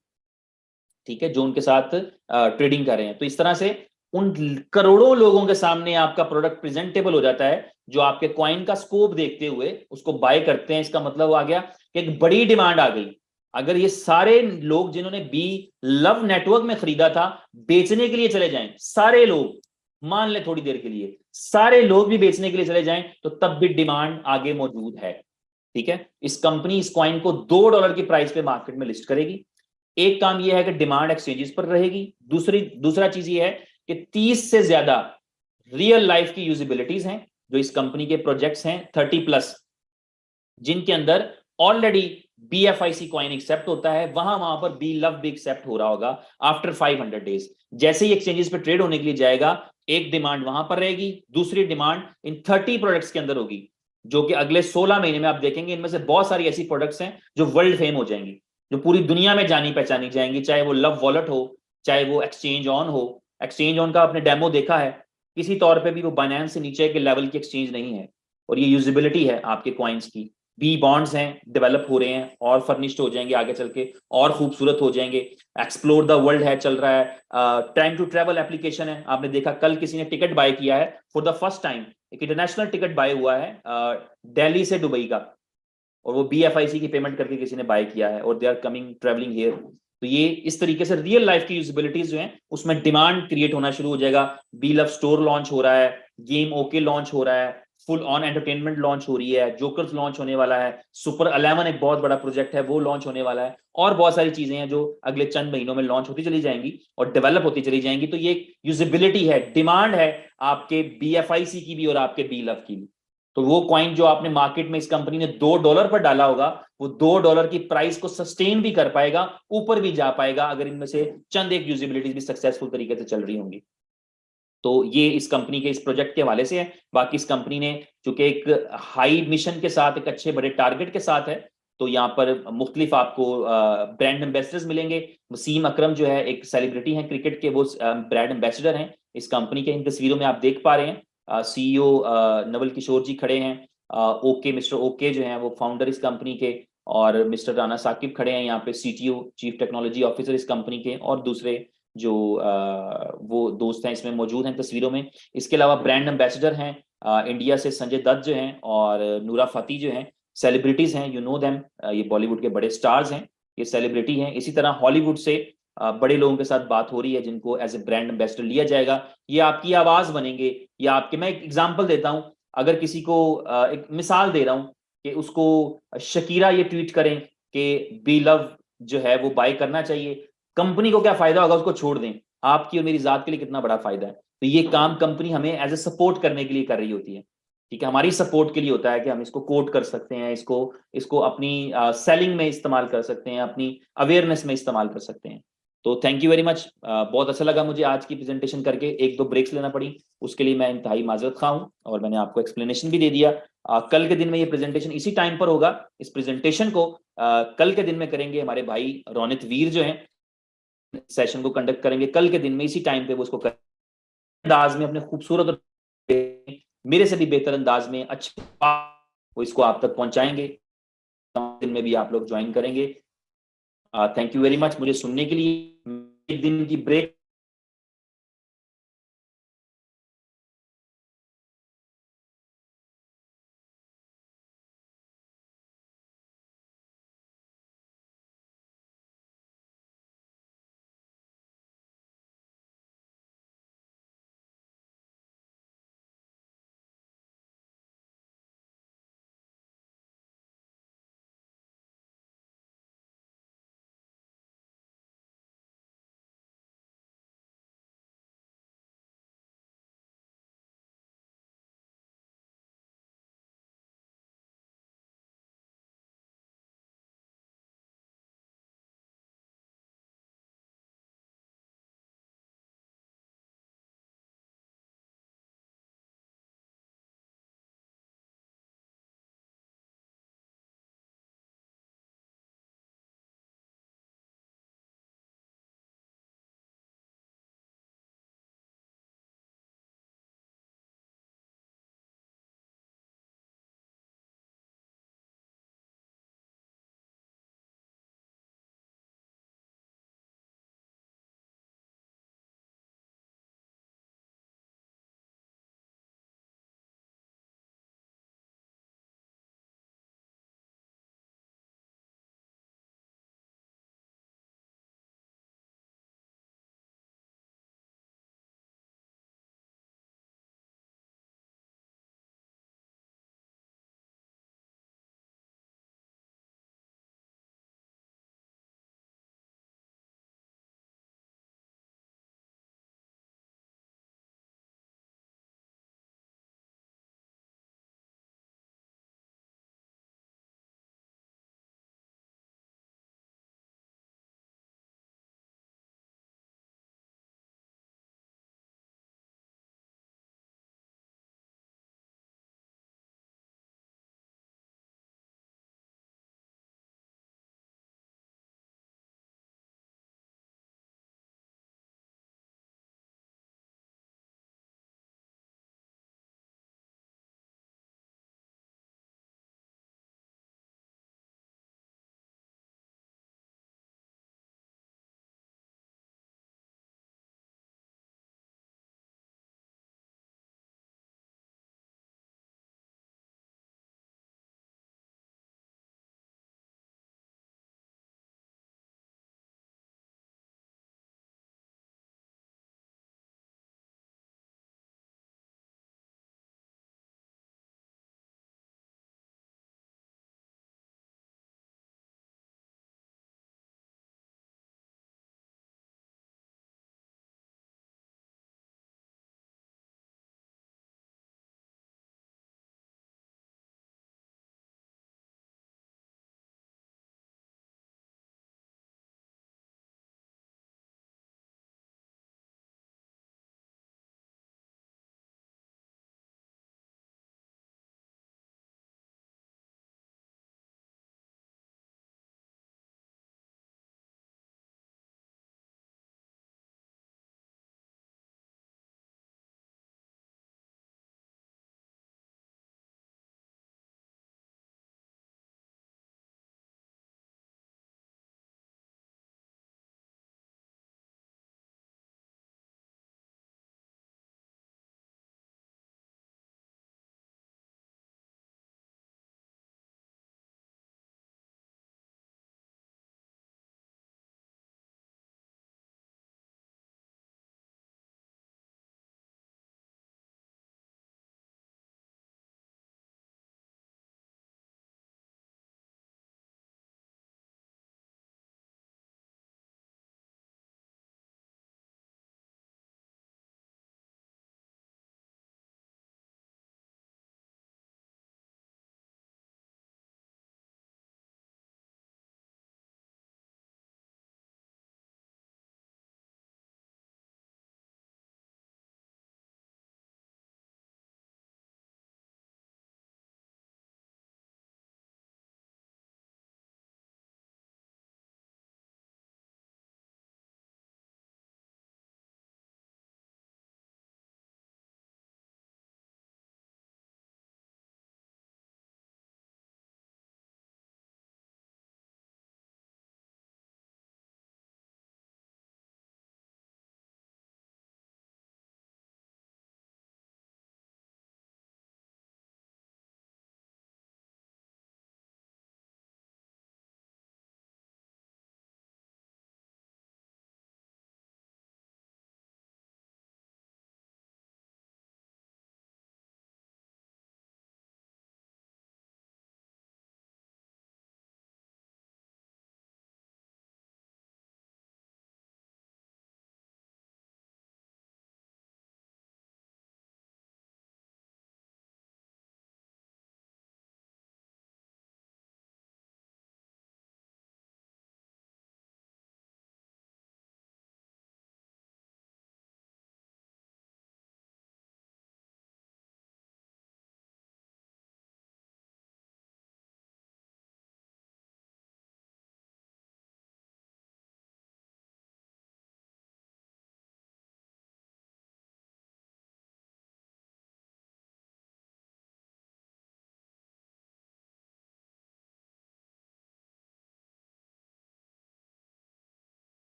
ठीक है, जो उनके साथ ट्रेडिंग कर रहे हैं। तो इस तरह से उन करोड़ों लोगों के सामने आपका प्रोडक्ट प्रेजेंटेबल हो जाता है, जो आपके कॉइन का स्कोप देखते हुए उसको बाय करते हैं। इसका मतलब आ गया कि एक बड़ी डिमांड आ गई। अगर ये सारे लोग जिन्होंने बी लव नेटवर्क में खरीदा था बेचने के लिए चले जाएं, सारे लोग, मान ले थोड़ी देर के लिए सारे लोग भी बेचने के लिए चले जाएं, तो तब भी डिमांड आगे मौजूद है। ठीक है, इस कंपनी इस कॉइन को $2 की प्राइस पे मार्केट में लिस्ट करेगी। एक काम यह है कि डिमांड एक्सचेंजेस पर रहेगी। दूसरा चीज यह है कि 30 से ज्यादा रियल लाइफ की यूजिबिलिटीज हैं जो इस कंपनी के प्रोजेक्ट्स हैं 30+, जिनके अंदर ऑलरेडी BFIC कॉइन एक्सेप्ट होता है, वहां पर बी लव भी एक्सेप्ट हो रहा होगा आफ्टर 500 डेज। जैसे ही एक्सचेंजेस पे ट्रेड होने के लिए जाएगा, एक डिमांड वहां पर रहेगी, दूसरी डिमांड इन 30 प्रोडक्ट्स के अंदर होगी, जो कि अगले 16 महीने में आप देखेंगे इनमें से बहुत सारी ऐसी प्रोडक्ट्स हैं जो वर्ल्ड फेम हो जाएंगी, जो पूरी दुनिया में जानी पहचानी जाएंगी, चाहे वो लव वॉलेट हो, चाहे वो एक्सचेंज ऑन हो। एक्सचेंज ऑन का आपने डेमो देखा है, किसी तौर पे भी वो बाइनेंस से नीचे के लेवल की एक्सचेंज नहीं है, और ये यूजिबिलिटी है आपके कॉइन्स की। बी बॉन्ड्स हैं, डेवलप हो रहे हैं और फर्निश्ड हो जाएंगे आगे चल के, और खूबसूरत हो जाएंगे। एक्सप्लोर द वर्ल्ड है, चल रहा है। टाइम टू ट्रेवल एप्लीकेशन है, आपने देखा कल किसी ने टिकट बाय किया है फॉर द फर्स्ट टाइम, एक इंटरनेशनल टिकट बाय हुआ है दिल्ली से दुबई का, और वो BFIC की पेमेंट करके किसी ने बाय किया है, और they are coming travelling here. तो ये इस तरीके से रियल लाइफ की यूजिबिलिटीज जो हैं उसमें डिमांड क्रिएट होना शुरू हो जाएगा। बी लव स्टोर लॉन्च हो रहा है, गेम ओके लॉन्च हो रहा है, फुल ऑन एंटरटेनमेंट लॉन्च हो रही है, जोकर्स लॉन्च होने वाला है, सुपर 11 एक बहुत बड़ा प्रोजेक्ट है वो लॉन्च होने वाला है, और बहुत सारी चीजें हैं जो अगले चंद महीनों में लॉन्च होती चली जाएंगी और डेवलप होती चली जाएंगी। तो ये यूजिबिलिटी है, डिमांड है आपके BFIC की भी और आपके बी लव की भी। तो वो कॉइन जो आपने मार्केट में इस कंपनी ने $2 पर डाला होगा, वो $2 की प्राइस को सस्टेन भी कर पाएगा, ऊपर भी जा पाएगा, अगर इनमें से चंद एक यूजिबिलिटीज भी सक्सेसफुल तरीके से चल रही होंगी। तो ये इस कंपनी के इस प्रोजेक्ट के हवाले से है। बाकी इस कंपनी ने चूंकि एक हाई मिशन के साथ, एक अच्छे बड़े टारगेट के साथ है, तो यहाँ पर मुख्तलिफ आपको ब्रांड एम्बेसडर्स मिलेंगे। वसीम अकरम जो है एक सेलिब्रिटी हैं क्रिकेट के, वो ब्रांड एम्बेसडर हैं इस कंपनी के। इन तस्वीरों में आप देख पा रहे हैं CEO नवल किशोर जी खड़े हैं, ओके मिस्टर ओके जो हैं वो फाउंडर इस कंपनी के, और मिस्टर राना साकिब खड़े हैं यहाँ पे, CTO चीफ टेक्नोलॉजी ऑफिसर इस कंपनी के, और दूसरे जो वो दोस्त हैं इसमें मौजूद हैं तस्वीरों में। इसके अलावा ब्रांड एम्बेसडर हैं इंडिया से संजय दत्त जो हैं, और नूरा फतेही जो हैं, सेलिब्रिटीज हैं, यू नो देम, ये बॉलीवुड के बड़े स्टार्स हैं, ये सेलिब्रिटी हैं। इसी तरह हॉलीवुड से बड़े लोगों के साथ बात हो रही है जिनको एज ए ब्रांड एम्बेसडर लिया जाएगा, ये आपकी आवाज बनेंगे, या आपके, मैं एक एग्जांपल देता हूं, अगर किसी को एक मिसाल दे रहा हूं कि उसको शकीरा ये ट्वीट करें कि बी लव जो है वो बाय करना चाहिए, कंपनी को क्या फायदा होगा उसको छोड़ दें, आपकी और मेरी जात के लिए कितना बड़ा फायदा है। तो ये काम कंपनी हमें एज ए सपोर्ट करने के लिए कर रही होती है, ठीक है, हमारी सपोर्ट के लिए होता है कि हम इसको कोट कर सकते हैं, इसको इसको अपनी सेलिंग में इस्तेमाल कर सकते हैं, अपनी अवेयरनेस में इस्तेमाल कर सकते हैं। तो थैंक यू वेरी मच, बहुत अच्छा लगा मुझे आज की प्रेजेंटेशन करके। एक दो ब्रेक्स लेना पड़ी, उसके लिए मैं इंतहाई माजरत खा हूं, और मैंने आपको एक्सप्लेनेशन भी दे दिया। कल के दिन में ये प्रेजेंटेशन इसी टाइम पर होगा। इस प्रेजेंटेशन को कल के दिन में करेंगे हमारे भाई रोनित वीर जो हैं, सेशन को कंडक्ट करेंगे कल के दिन में इसी टाइम पे, वो उसको अंदाज में अपने खूबसूरत, मेरे से भी बेहतर अंदाज में अच्छे वो इसको आप तक पहुंचाएंगे, दिन में भी आप लोग ज्वाइन करेंगे। थैंक यू वेरी मच मुझे सुनने के लिए। एक दिन की ब्रेक